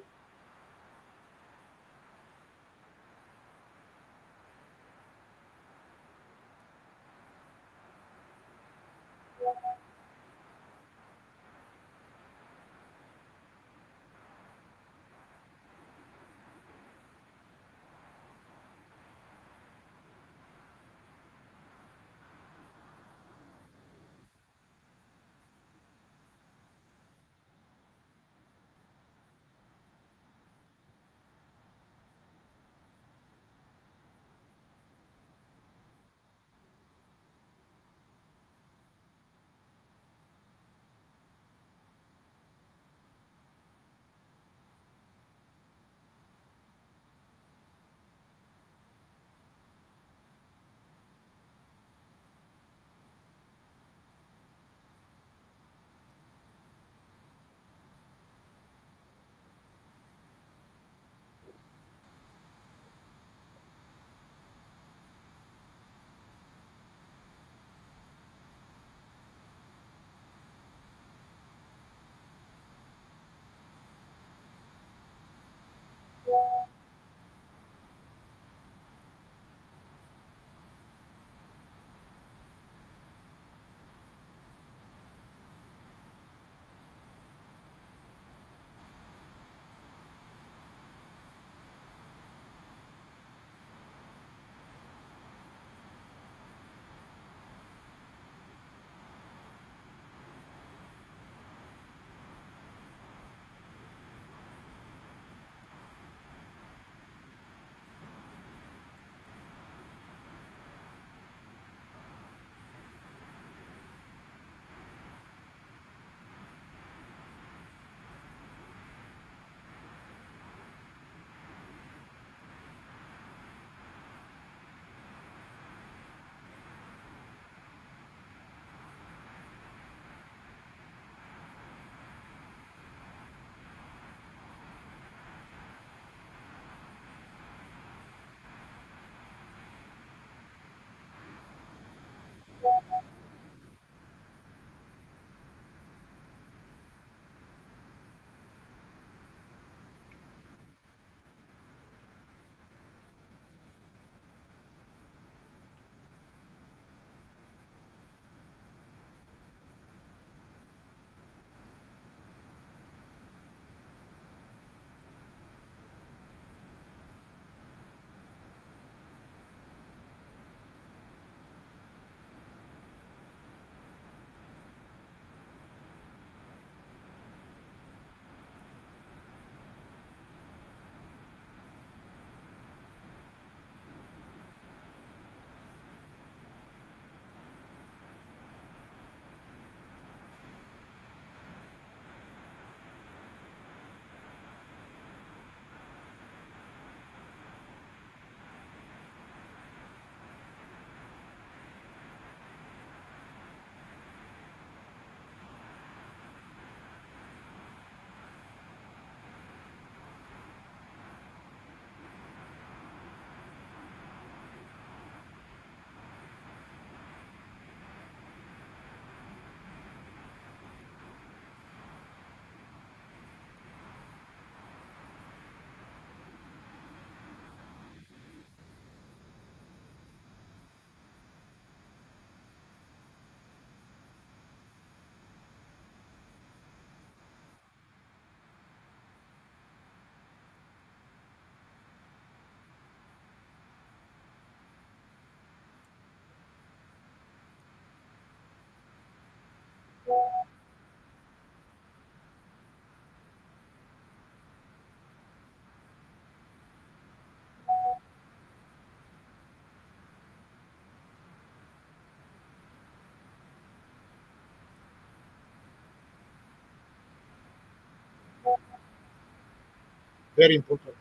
A: Very important.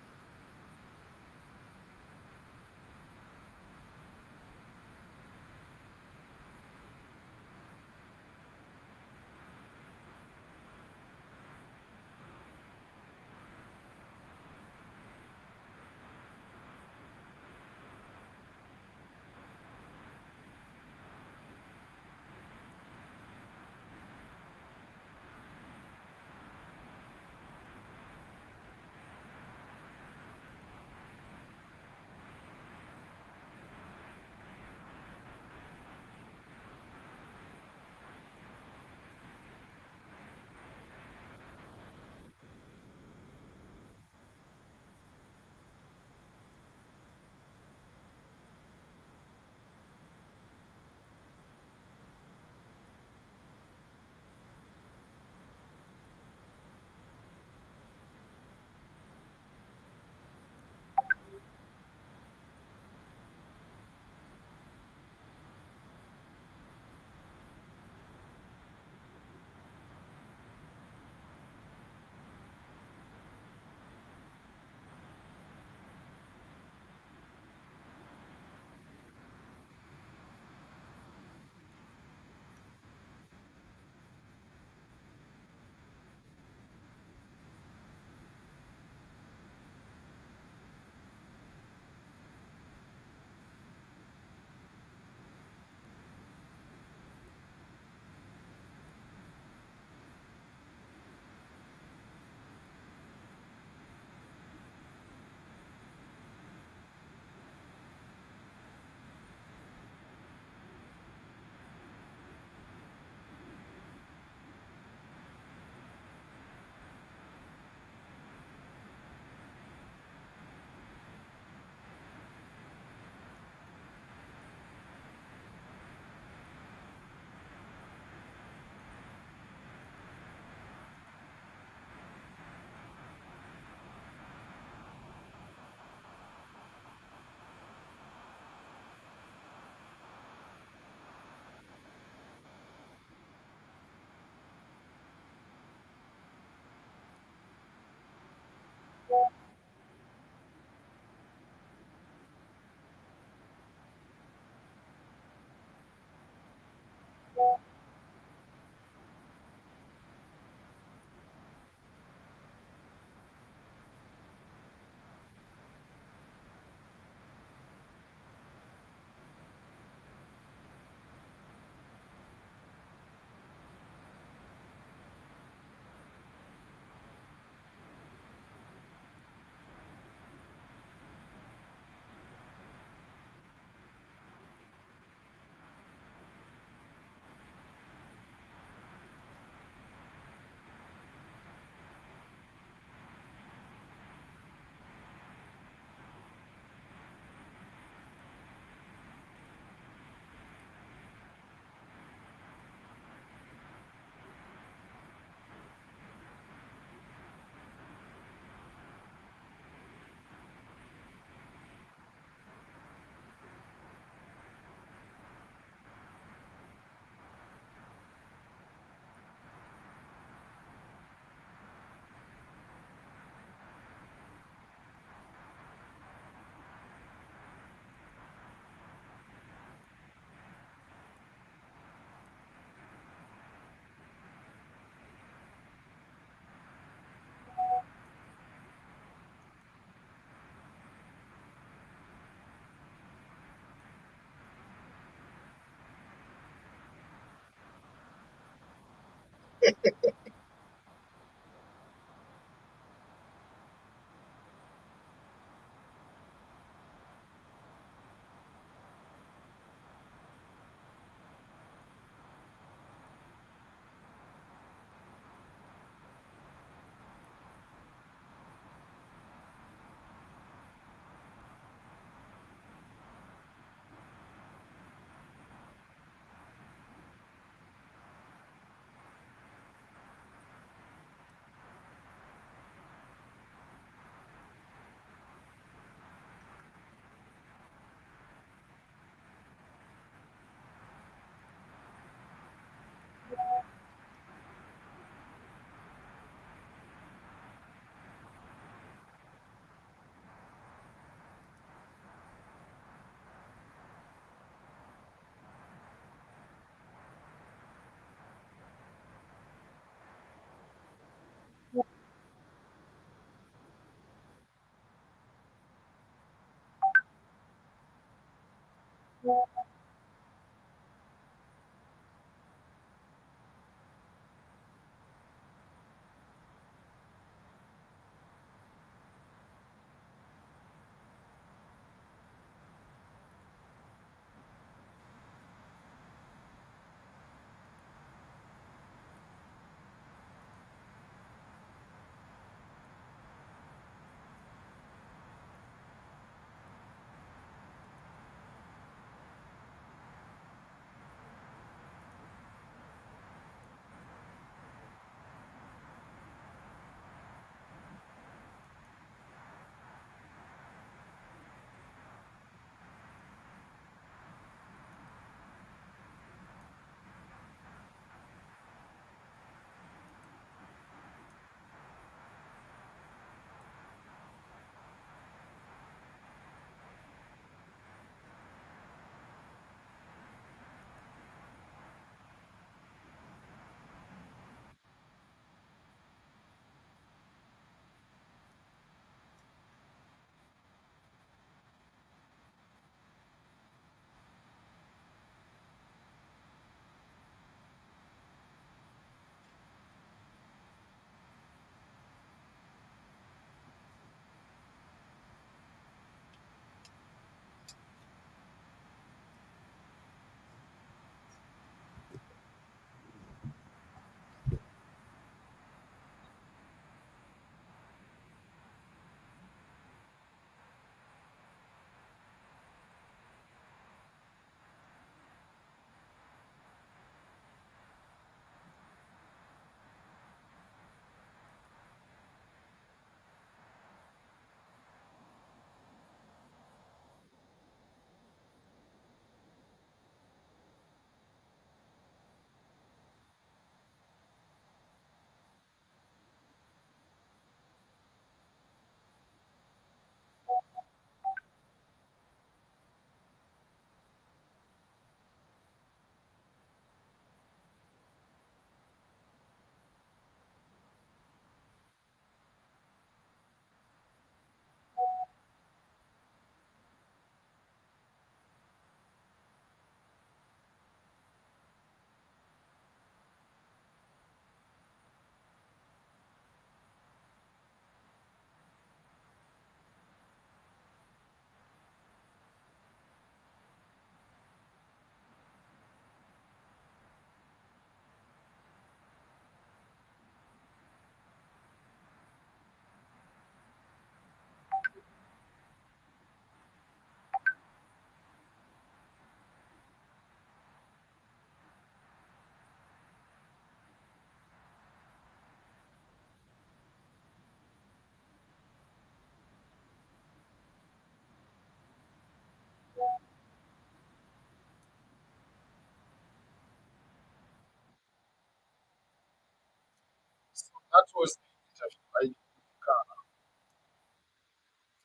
A: That was the interview I did with Carla.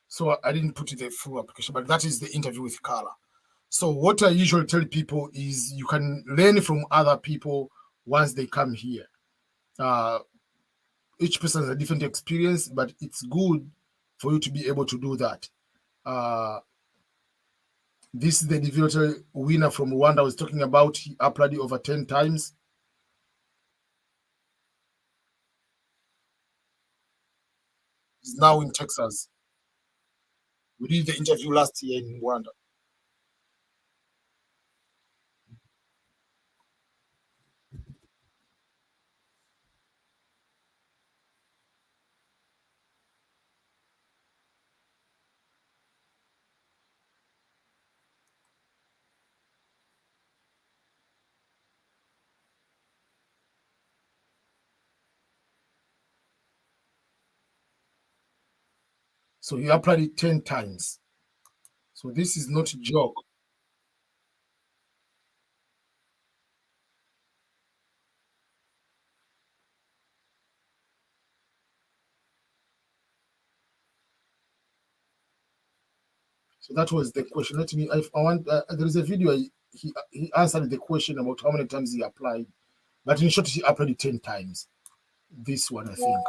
A: So I didn't put the full application, but that is the interview with Carla. So what I usually tell people is you can learn from other people once they come here. Uh, each person has a different experience, but it's good for you to be able to do that. Uh, this is the individual winner from Rwanda I was talking about. He applied over 10 times. He's now in Texas. We did the interview last year in Rwanda. So he applied it 10 times. So this is not a joke. So that was the question. Let me. I want. There is a video. He answered the question about how many times he applied, but in short, he applied it 10 times. This one, I think.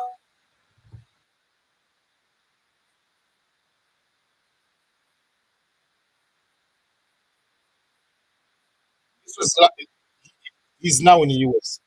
A: This was. He's now in the US.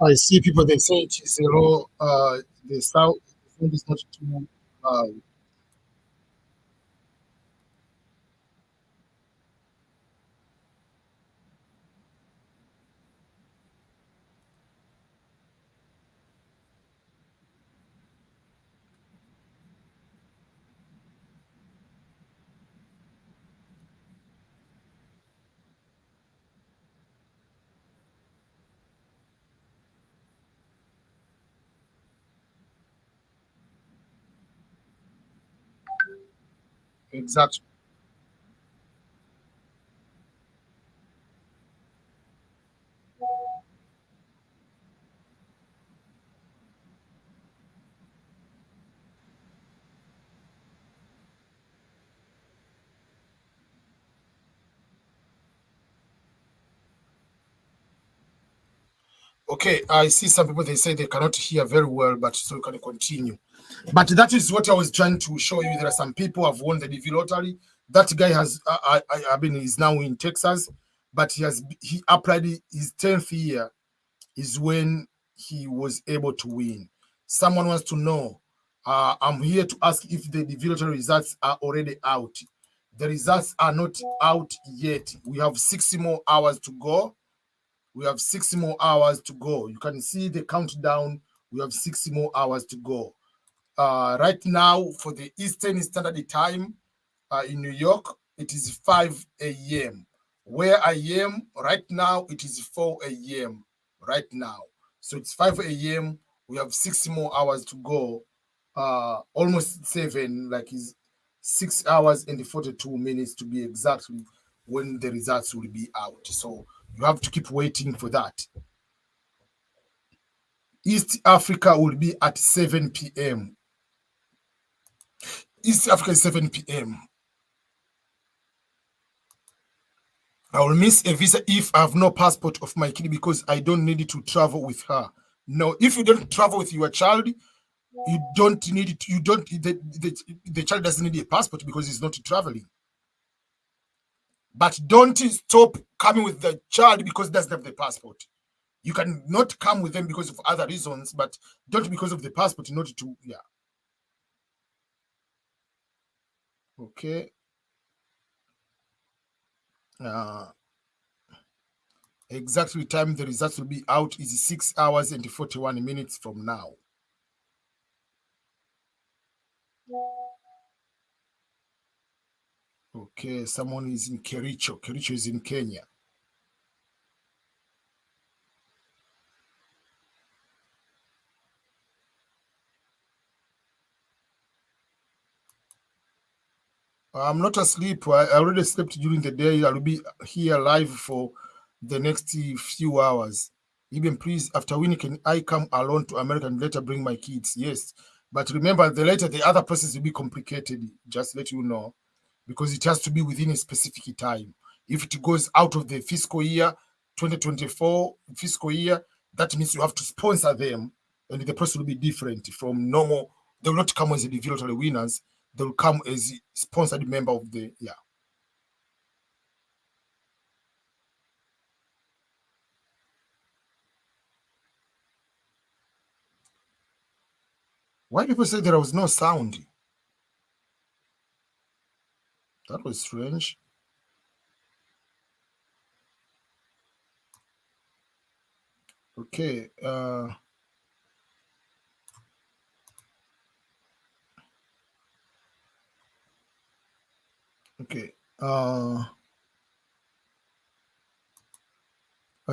A: I see people. They say it is low. The sound is not too. Exactly. Okay, I see some people, they say they cannot hear very well, but so you can continue. But that is what I was trying to show you. There are some people who have won the DV lottery. That guy has, I mean, he's now in Texas, but he applied his 10th year is when he was able to win. Someone wants to know. I'm here to ask if the DV lottery results are already out. The results are not out yet. We have 60 more hours to go. We have 60 more hours to go. You can see the countdown. We have 60 more hours to go. Right now, for the Eastern Standard Time in New York, it is 5 a.m. Where I am right now, it is 4 a.m. right now. So it's 5 a.m. We have 6 more hours to go. Almost 7, like is 6 hours and 42 minutes to be exactly when the results will be out. So you have to keep waiting for that. East Africa will be at 7 p.m. East Africa is 7 p.m. I will miss a visa if I have no passport of my kid because I don't need to travel with her. No, if you don't travel with your child, you don't need it. You don't. The child doesn't need a passport because he's not traveling. But don't stop coming with the child because he doesn't have the passport. You can not come with them because of other reasons, but don't because of the passport. Not to, yeah. Okay. Exactly time the results will be out is 6 hours and 41 minutes from now. Okay, someone is in Kericho. Kericho is in Kenya. I'm not asleep. I already slept during the day. I'll be here live for the next few hours. Even please, after winning, can I come alone to America and later bring my kids? Yes. But remember, the other process will be complicated. Just let you know. Because it has to be within a specific time. If it goes out of the fiscal year, 2024 fiscal year, that means you have to sponsor them, and the process will be different from normal. They will not come as individual winners. They will come as sponsored member of the, yeah. Why people say there was no sound? That was strange. Okay. Okay. I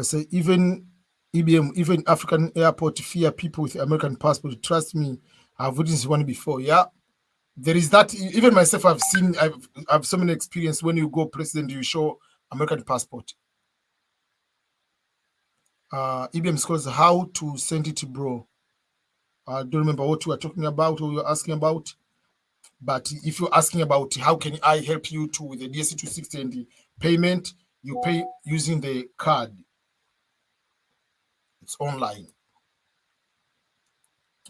A: say even EBM, even African airport fear people with American passport. Trust me, I've witnessed one before. Yeah, there is that. Even myself, I've so many experience. When you go president, you show American passport. EBM scores how to send it, bro. I don't remember what you are talking about or you're asking about. But if you're asking about how can I help you to with the DSC 260 and the payment, you pay using the card. It's online.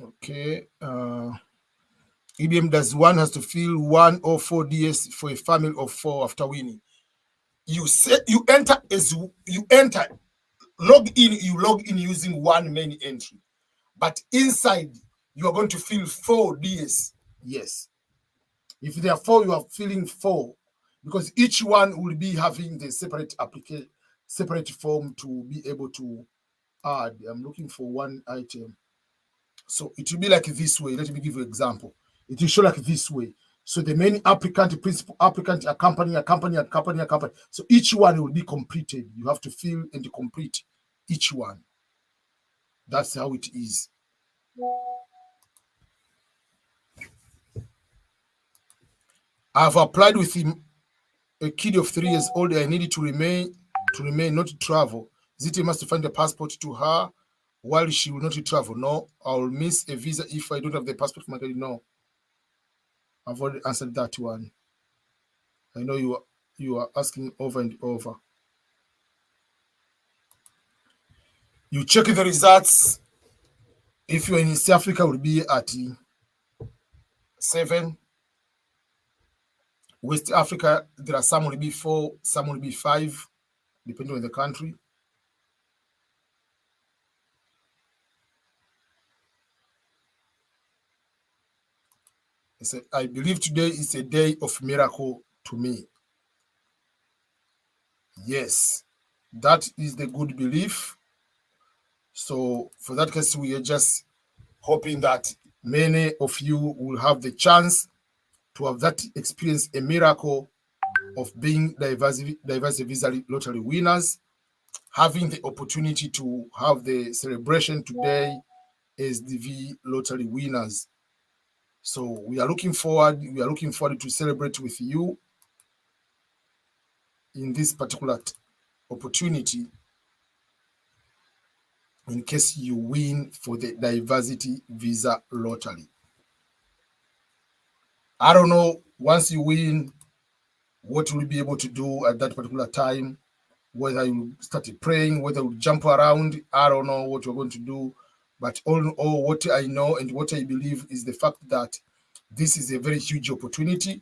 A: Okay. EBM, does one has to fill 1 or 4 DS for a family of 4 after winning? You log in using one main entry, but inside you are going to fill 4 DS. Yes. If there are 4, you are filling 4 because each one will be having the separate application, separate form to be able to add. I'm looking for one item. So it will be like this way. Let me give you an example. It will show like this way. So the main applicant, principal applicant, a company. So each one will be completed. You have to fill and complete each one. That's how it is. I've applied with him, a kid of 3 years old. I needed to remain, not to travel. Ziti must find a passport to her while she will not travel. No, I'll miss a visa if I don't have the passport for my kid. No, I've already answered that one. I know you are asking over and over. You check the results. If you're in East Africa, will be at 7. West Africa, there are some will be 4, some will be 5, depending on the country. I believe today is a day of miracle to me. Yes, that is the good belief. So for that case, we are just hoping that Many of you will have the chance to have that experience, a miracle of being diversity visa lottery winners, having the opportunity to have the celebration today as the V lottery winners. So we are looking forward to celebrate with you in this particular opportunity in case you win for the diversity visa lottery. I don't know, once you win, what you'll be able to do at that particular time, whether you start praying, whether you jump around. I don't know what you're going to do, but all what I know and what I believe is the fact that this is a very huge opportunity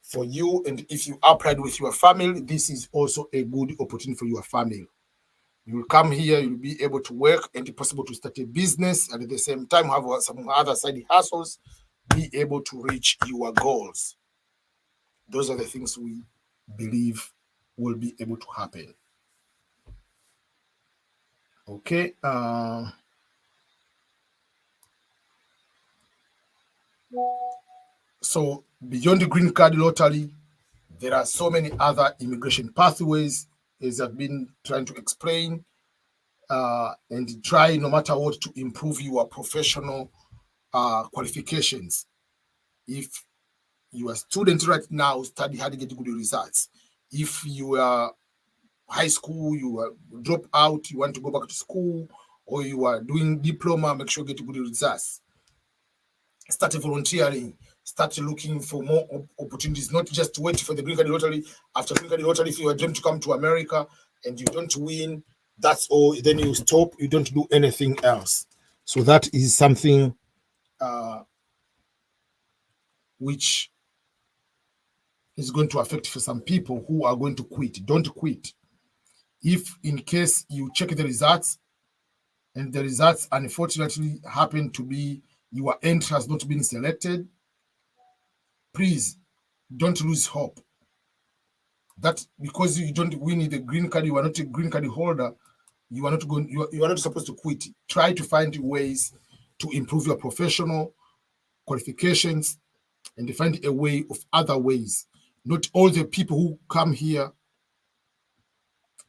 A: for you. And if you are proud with your family, this is also a good opportunity for your family. You will come here, you'll be able to work, and if possible to start a business, and at the same time have some other side hustles, be able to reach your goals. Those are the things we believe will be able to happen. Okay. So beyond the green card lottery, there are so many other immigration pathways, as I've been trying to explain, and try no matter what to improve your professional qualifications. If you are a student right now, study hard to get good results. If you are high school, you are drop out, you want to go back to school, or you are doing diploma, make sure you get good results. Start volunteering, start looking for more opportunities, not just wait for the green card lottery. After green card lottery, if you are dreaming to come to America and you don't win, that's all. Then you stop, you don't do anything else. So that is something which is going to affect for some people who are going to quit. Don't quit. If in case you check the results and the results unfortunately happen to be your entry has not been selected, please don't lose hope. That because you don't win the green card, you are not a green card holder, you are not going, you are not supposed to quit. Try to find ways to improve your professional qualifications and find a way of other ways. Not all the people who come here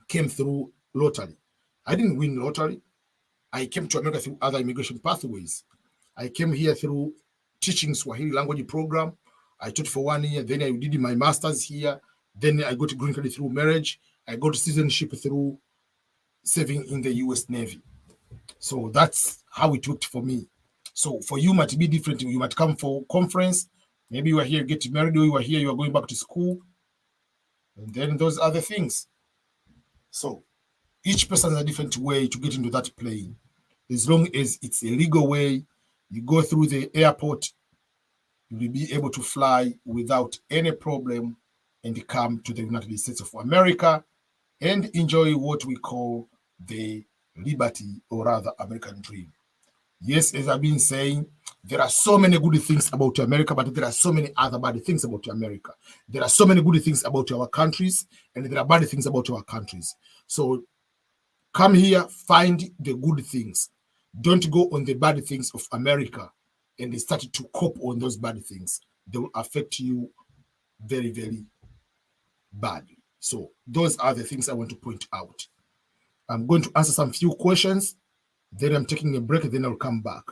A: came through lottery. I didn't win lottery. I came to America through other immigration pathways. I came here through teaching Swahili language program. I taught for 1 year. Then I did my master's here. Then I got green card through marriage. I got citizenship through serving in the U.S. Navy. So that's how it worked for me. So for you might be different. You might come for conference. Maybe you are here, get married, or you are here, you are going back to school. And then those other things. So each person has a different way to get into that plane. As long as it's a legal way, you go through the airport, you will be able to fly without any problem and come to the United States of America and enjoy what we call the liberty, or rather American dream. Yes, as I've been saying, there are so many good things about America, but there are so many other bad things about America. There are so many good things about our countries, and there are bad things about our countries. So come here, find the good things. Don't go on the bad things of America and start to cope on those bad things. They will affect you very, very badly. So those are the things I want to point out. I'm going to answer some few questions. Then I'm taking a break, then I'll come back.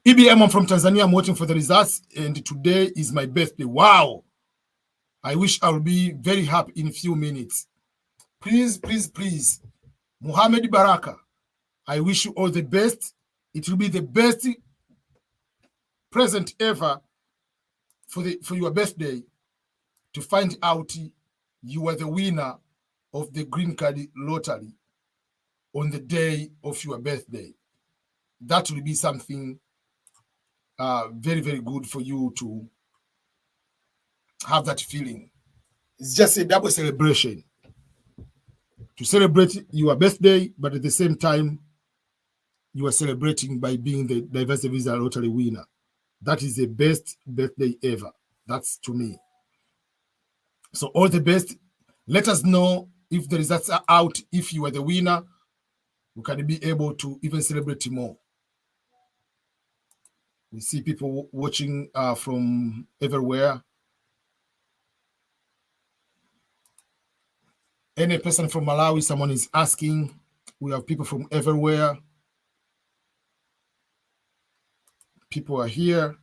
A: EBM, I'm from Tanzania. I'm waiting for the results, and today is my birthday. Wow. I wish I'll be very happy in a few minutes. Please, please, please. Muhammad Baraka, I wish you all the best. It will be the best present ever for your birthday to find out you are the winner of the green card lottery on the day of your birthday. That will be something very, very good for you to have that feeling. It's just a double celebration to celebrate your birthday, but at the same time, you are celebrating by being the diversity visa lottery winner. That is the best birthday ever. That's to me. So all the best. Let us know if the results are out. If you are the winner, we can be able to even celebrate more. We see people watching from everywhere. Any person from Malawi, someone is asking. We have people from everywhere. People are here.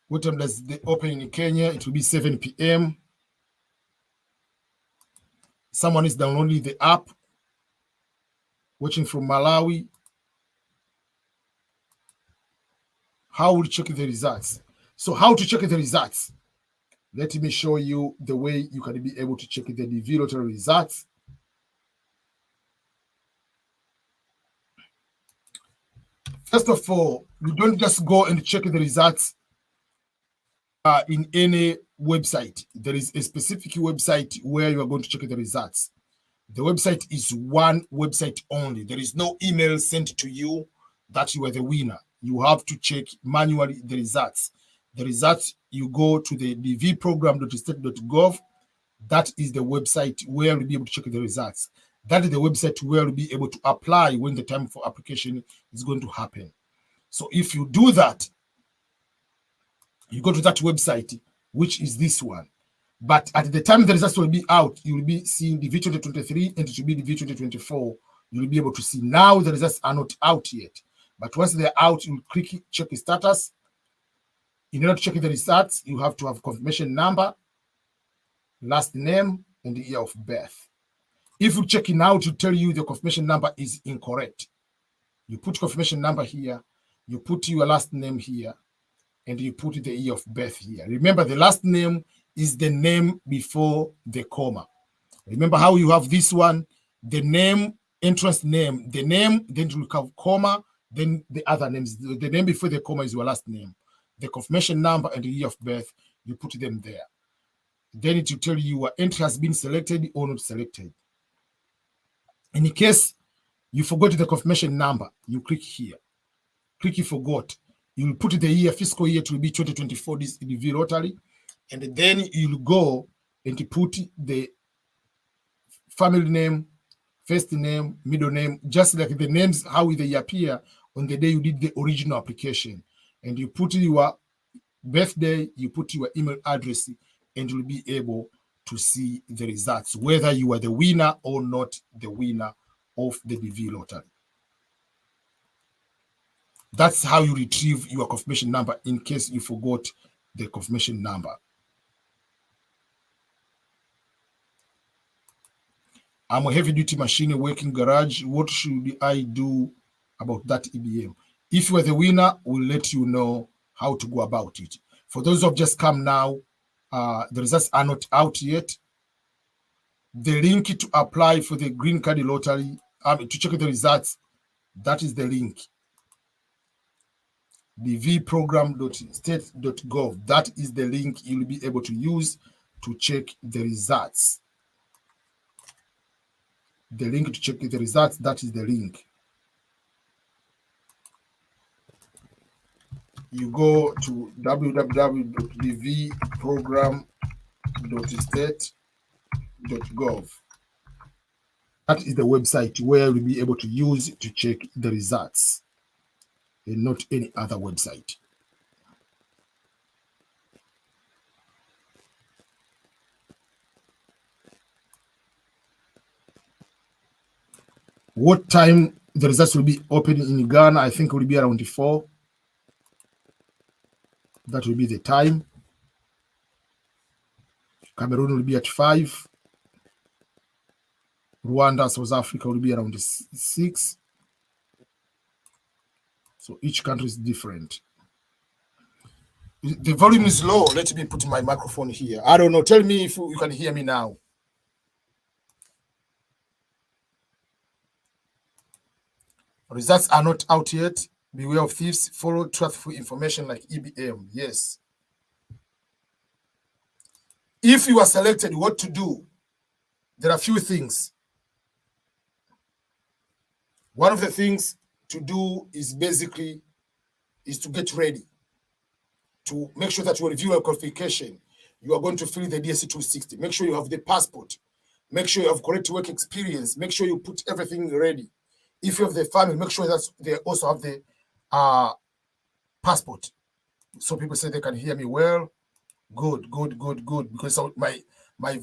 A: What time does they open in Kenya? It will be 7 p.m. Someone is downloading the app, watching from Malawi. How will you check the results? So how to check the results? Let me show you the way you can be able to check the DV lottery results. First of all, you don't just go and check the results in any website. There is a specific website where you are going to check the results. The website is one website only. There is no email sent to you that you are the winner. You have to check manually the results. The results, you go to the dvprogram.state.gov. That is the website where you'll be able to check the results. That is the website where you'll be able to apply when the time for application is going to happen. So if you do that, you go to that website, which is this one. But at the time the results will be out, you will be seeing the DV 2023 and it will be the DV 2024. You will be able to see. Now the results are not out yet. But once they're out, you click check the status. In order to check the results, you have to have confirmation number, last name, and the year of birth. If you check it now to tell you the confirmation number is incorrect, you put confirmation number here, you put your last name here, and you put the year of birth here. Remember, the last name is the name before the comma. Remember how you have this one, the name, entrance name, the name, then you have comma, then the other names. The name before the comma is your last name. The confirmation number and the year of birth, you put them there. Then it will tell you your entry has been selected or not selected. In case you forgot the confirmation number, you click here. Click you forgot. You will put the year, fiscal year to be 2024, this DV lottery, and then you'll go and put the family name, first name, middle name, just like the names, how they appear on the day you did the original application. And you put your birthday, you put your email address, and you'll be able to see the results, whether you are the winner or not the winner of the DV lottery. That's how you retrieve your confirmation number in case you forgot the confirmation number. I'm a heavy-duty machine working garage. What should I do about that EBM? If you are the winner, we'll let you know how to go about it. For those who have just come now, the results are not out yet. The link to apply for the green card lottery, to check the results, that is the link. dvprogram.state.gov. That is the link you'll be able to use to check the results. The link to check the results, that is the link. You go to www.dvprogram.state.gov. That is the website where you'll be able to use to check the results, and not any other website. What time the results will be opening in Ghana? I think it will be around 4. That will be the time. Cameroon will be at 5. Rwanda, South Africa will be around 6. So each country is different. The volume is low. Let me put my microphone here. I don't know. Tell me if you can hear me now. Results are not out yet. Beware of thieves. Follow truthful information like EBM. Yes. If you are selected, what to do? There are a few things. One of the things to do is basically to get ready, to make sure that you review your qualification. You are going to fill the DSC 260. Make sure you have the passport. Make sure you have correct work experience. Make sure you put everything ready. If you have the family, make sure that they also have the passport. So people say they can hear me well. Good. Because my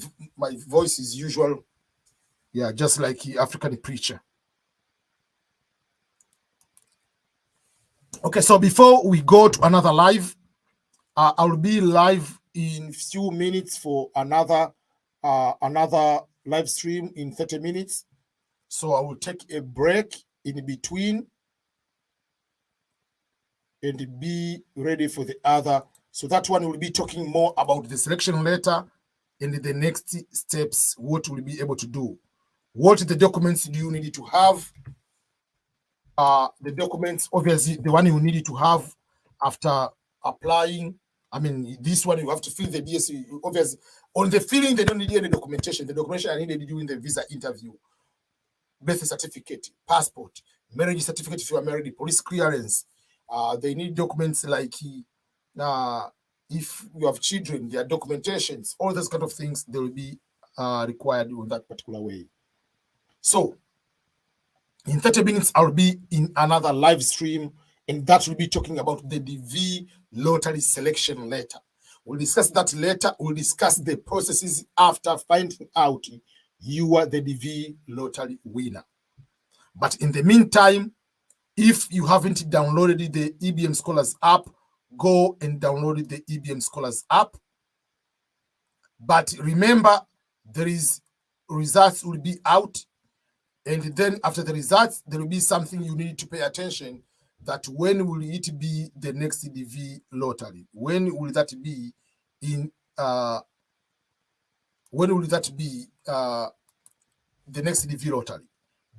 A: voice is usual. Yeah, just like the African preacher. Okay, so before we go to another live, I'll be live in few minutes for another live stream in 30 minutes. So I will take a break in between and be ready for the other. So that one will be talking more about the selection letter and the next steps, what we'll be able to do. What the documents do you need to have? The documents, obviously, the one you need to have after applying. I mean, this one you have to fill the DSC. Obviously, on the filling, they don't need any documentation. The documentation I needed during the visa interview: birth certificate, passport, marriage certificate if you are married, police clearance. They need documents like if you have children, their documentations, all those kind of things, they will be required in that particular way. So in 30 minutes, I'll be in another live stream, and that will be talking about the DV lottery selection letter. We'll discuss that later. We'll discuss the processes after finding out you are the DV lottery winner. But in the meantime, if you haven't downloaded the EBM Scholars app, go and download the EBM Scholars app. But remember, there is results will be out. And then after the results, there will be something you need to pay attention, that when will it be the next DV lottery? When will that be in when will that be the next DV lottery?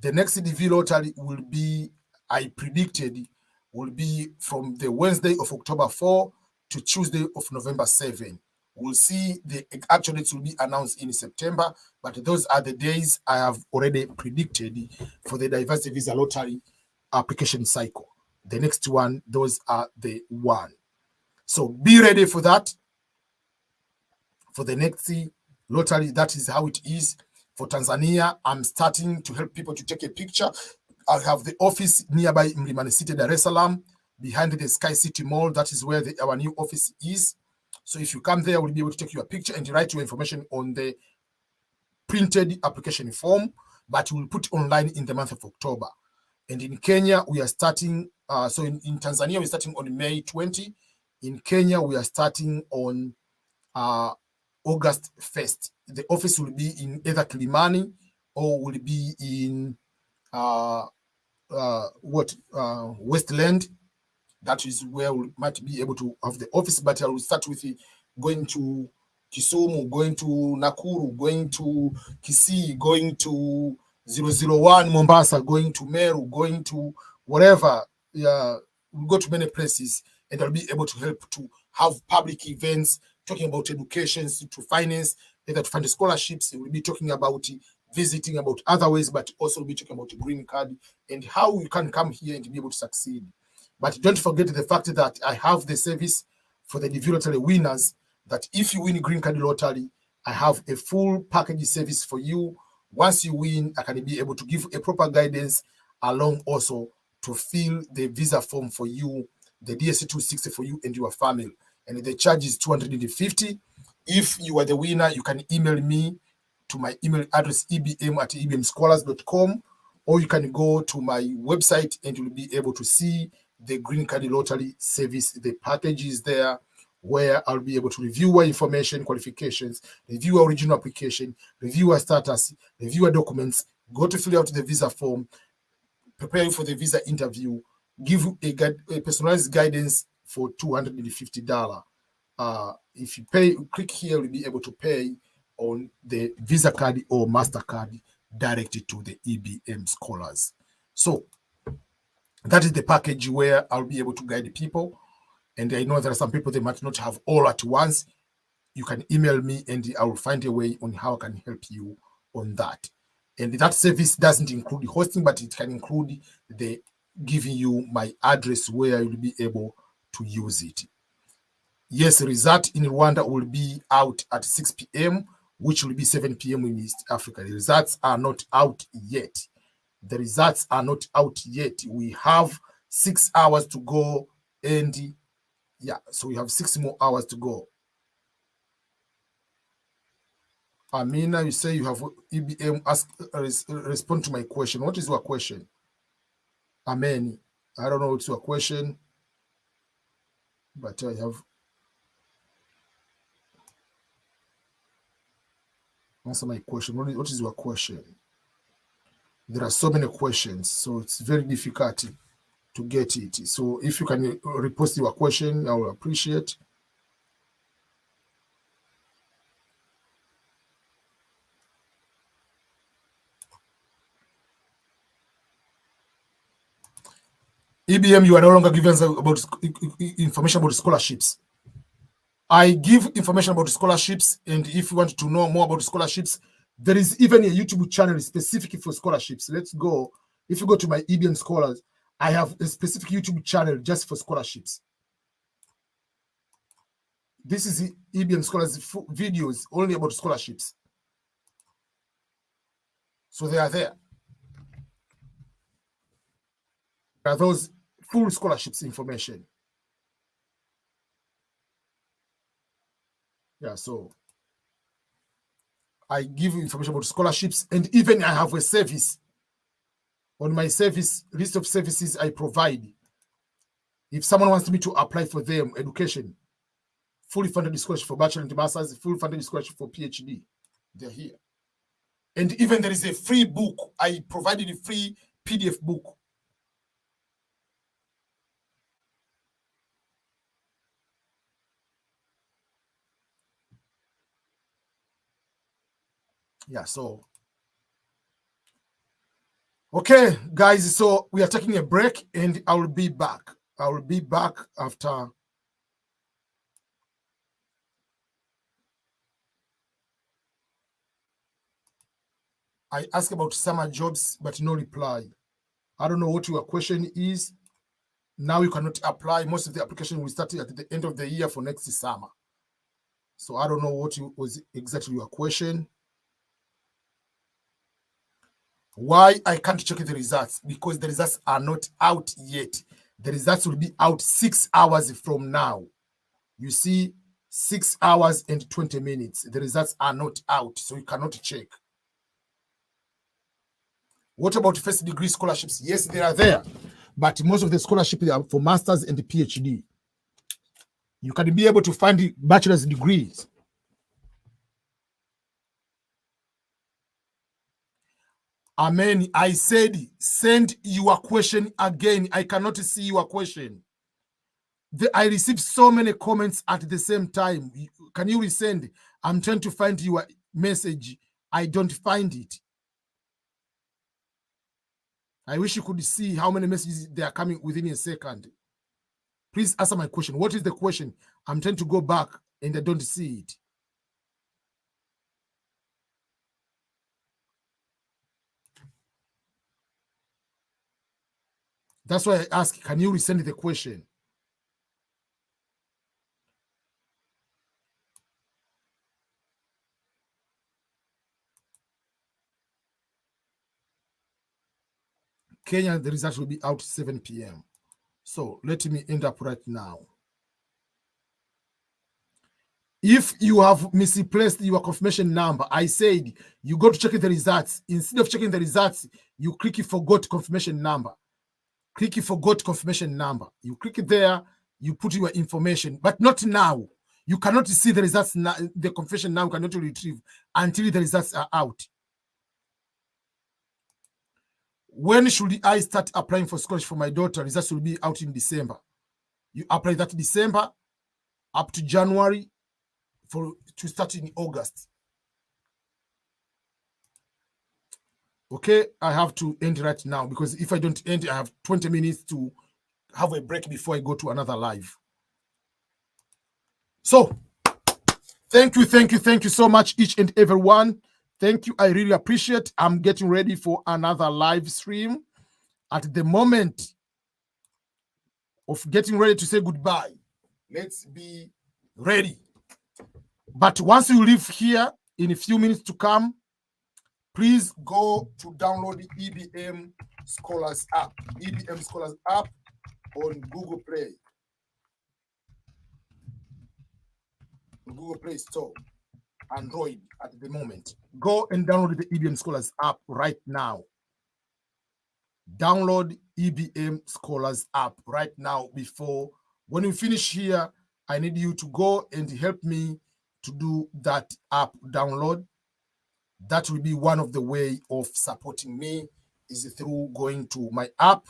A: The next DV lottery will be, I predicted, will be from the Wednesday of October 4 to Tuesday of November 7. We'll see the actual dates will be announced in September, but those are the days I have already predicted for the diversity visa lottery application cycle. The next one, those are the one. So be ready for that. For the next lottery, that is how it is. For Tanzania, I'm starting to help people to take a picture. I have the office nearby Mlimani City, Dar es Salaam, behind the Sky City Mall. That is where our new office is. So if you come there, we'll be able to take your picture and write your information on the printed application form, but we'll put online in the month of October. And in Kenya, we are starting, so in Tanzania, we're starting on May 20. In Kenya, we are starting on August 1st. The office will be in either Kilimani or will be in Westland. That is where we might be able to have the office, but I will start with going to Kisumu, going to Nakuru, going to Kisii, going to 001 Mombasa, going to Meru, going to whatever. We'll go to many places, and I'll be able to help to have public events talking about education, to finance, either to fund scholarships. We'll be talking about visiting, about other ways, but also we'll be talking about a green card and how you can come here and be able to succeed. But don't forget the fact that I have the service for the DV lottery winners, that if you win green card lottery, I have a full package service for you. Once you win, I can be able to give a proper guidance along also to fill the visa form for you, the DSC 260 for you and your family. And the charge is $250. If you are the winner, you can email me to my email address, ebm@ebmscholars.com, or you can go to my website and you'll be able to see the green card lottery service. The package is there, where I'll be able to review our information, qualifications, review our original application, review our status, review our documents, go to fill out the visa form, prepare you for the visa interview, give you a personalized guidance for $250. If you pay, click here, you'll be able to pay on the Visa card or MasterCard directly to the EBM Scholars. So that is the package where I'll be able to guide people. And I know there are some people, they might not have all at once. You can email me and I will find a way on how I can help you on that. And that service doesn't include hosting, but it can include the giving you my address where you'll be able to use it. Yes, result in Rwanda will be out at 6 p.m., which will be 7 p.m. in East Africa. The results are not out yet. The results are not out yet. We have 6 hours to go And yeah, so we have 6 more hours to go. Amina, you say you have EBM. Respond to my question. What is your question? Amen. I don't know what's your question, but I have. Answer my question. What is your question? There are so many questions, so it's very difficult to get it. So if you can repost your question, I will appreciate. EBM, you are no longer giving us about information about scholarships. I give information about scholarships, and if you want to know more about scholarships, there is even a YouTube channel specific for scholarships. Let's go. If you go to my EBM Scholars, I have a specific YouTube channel just for scholarships. This is the EBM Scholars videos only about scholarships. So they are there. There are those full scholarships information. Yeah, so I give information about scholarships, and even I have a service. On my service list of services I provide, if someone wants me to apply for them education, fully funded scholarship for bachelor and masters, fully funded scholarship for PhD, they're here. And even there is a free book. I provided a free PDF book. Yeah, so okay, guys, so we are taking a break, and I will be back. I will be back after. I asked about summer jobs, but no reply. I don't know what your question is. Now you cannot apply. Most of the application will start at the end of the year for next summer. So I don't know what was exactly your question. Why I can't check the results? Because the results are not out yet. The results will be out 6 hours from now. You see, 6 hours and 20 minutes. The results are not out, so you cannot check. What about first degree scholarships? Yes, they are there, but most of the scholarships are for masters and PhD. You can be able to find the bachelor's degrees. Amen. I said, send your question again. I cannot see your question. I received so many comments at the same time. Can you resend? I'm trying to find your message. I don't find it. I wish you could see how many messages they are coming within a second. Please answer my question. What is the question? I'm trying to go back and I don't see it. That's why I ask, can you resend the question? Kenya, the result will be out 7 p.m. So let me end up right now. If you have misplaced your confirmation number, I said you go to check the results. Instead of checking the results, you click forgot confirmation number. Click forgot confirmation number. You click there, you put your information, but not now. You cannot see the results now. The confirmation now cannot retrieve until the results are out. When should I start applying for scholarship for my daughter? Results will be out in December. You apply that December up to January to start in August. Okay, I have to end right now because if I don't end, I have 20 minutes to have a break before I go to another live. So, thank you so much, each and everyone. Thank you. I really appreciate. I'm getting ready for another live stream. At the moment of getting ready to say goodbye, let's be ready. But once you leave here in a few minutes to come, please go to download the EBM Scholars app. EBM Scholars app on Google Play. Google Play Store, Android at the moment. Go and download the EBM Scholars app right now. Download EBM Scholars app right now. Before, when we finish here, I need you to go and help me to do that app download. That will be one of the way of supporting me, is through going to my app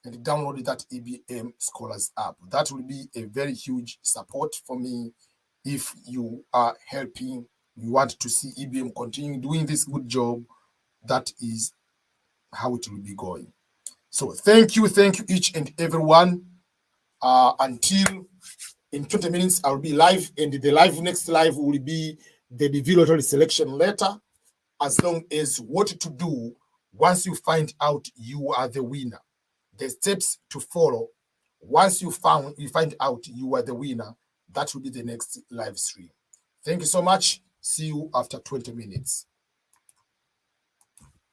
A: and download that EBM Scholars app. That will be a very huge support for me. If you are helping, you want to see EBM continue doing this good job, that is how it will be going. So thank you each and everyone. Until in 20 minutes, I'll be live, and the next live will be the development selection letter, as long as what to do once you find out you are the winner. The steps to follow once you find out you are the winner. That will be the next live stream. Thank you so much. See you after 20 minutes.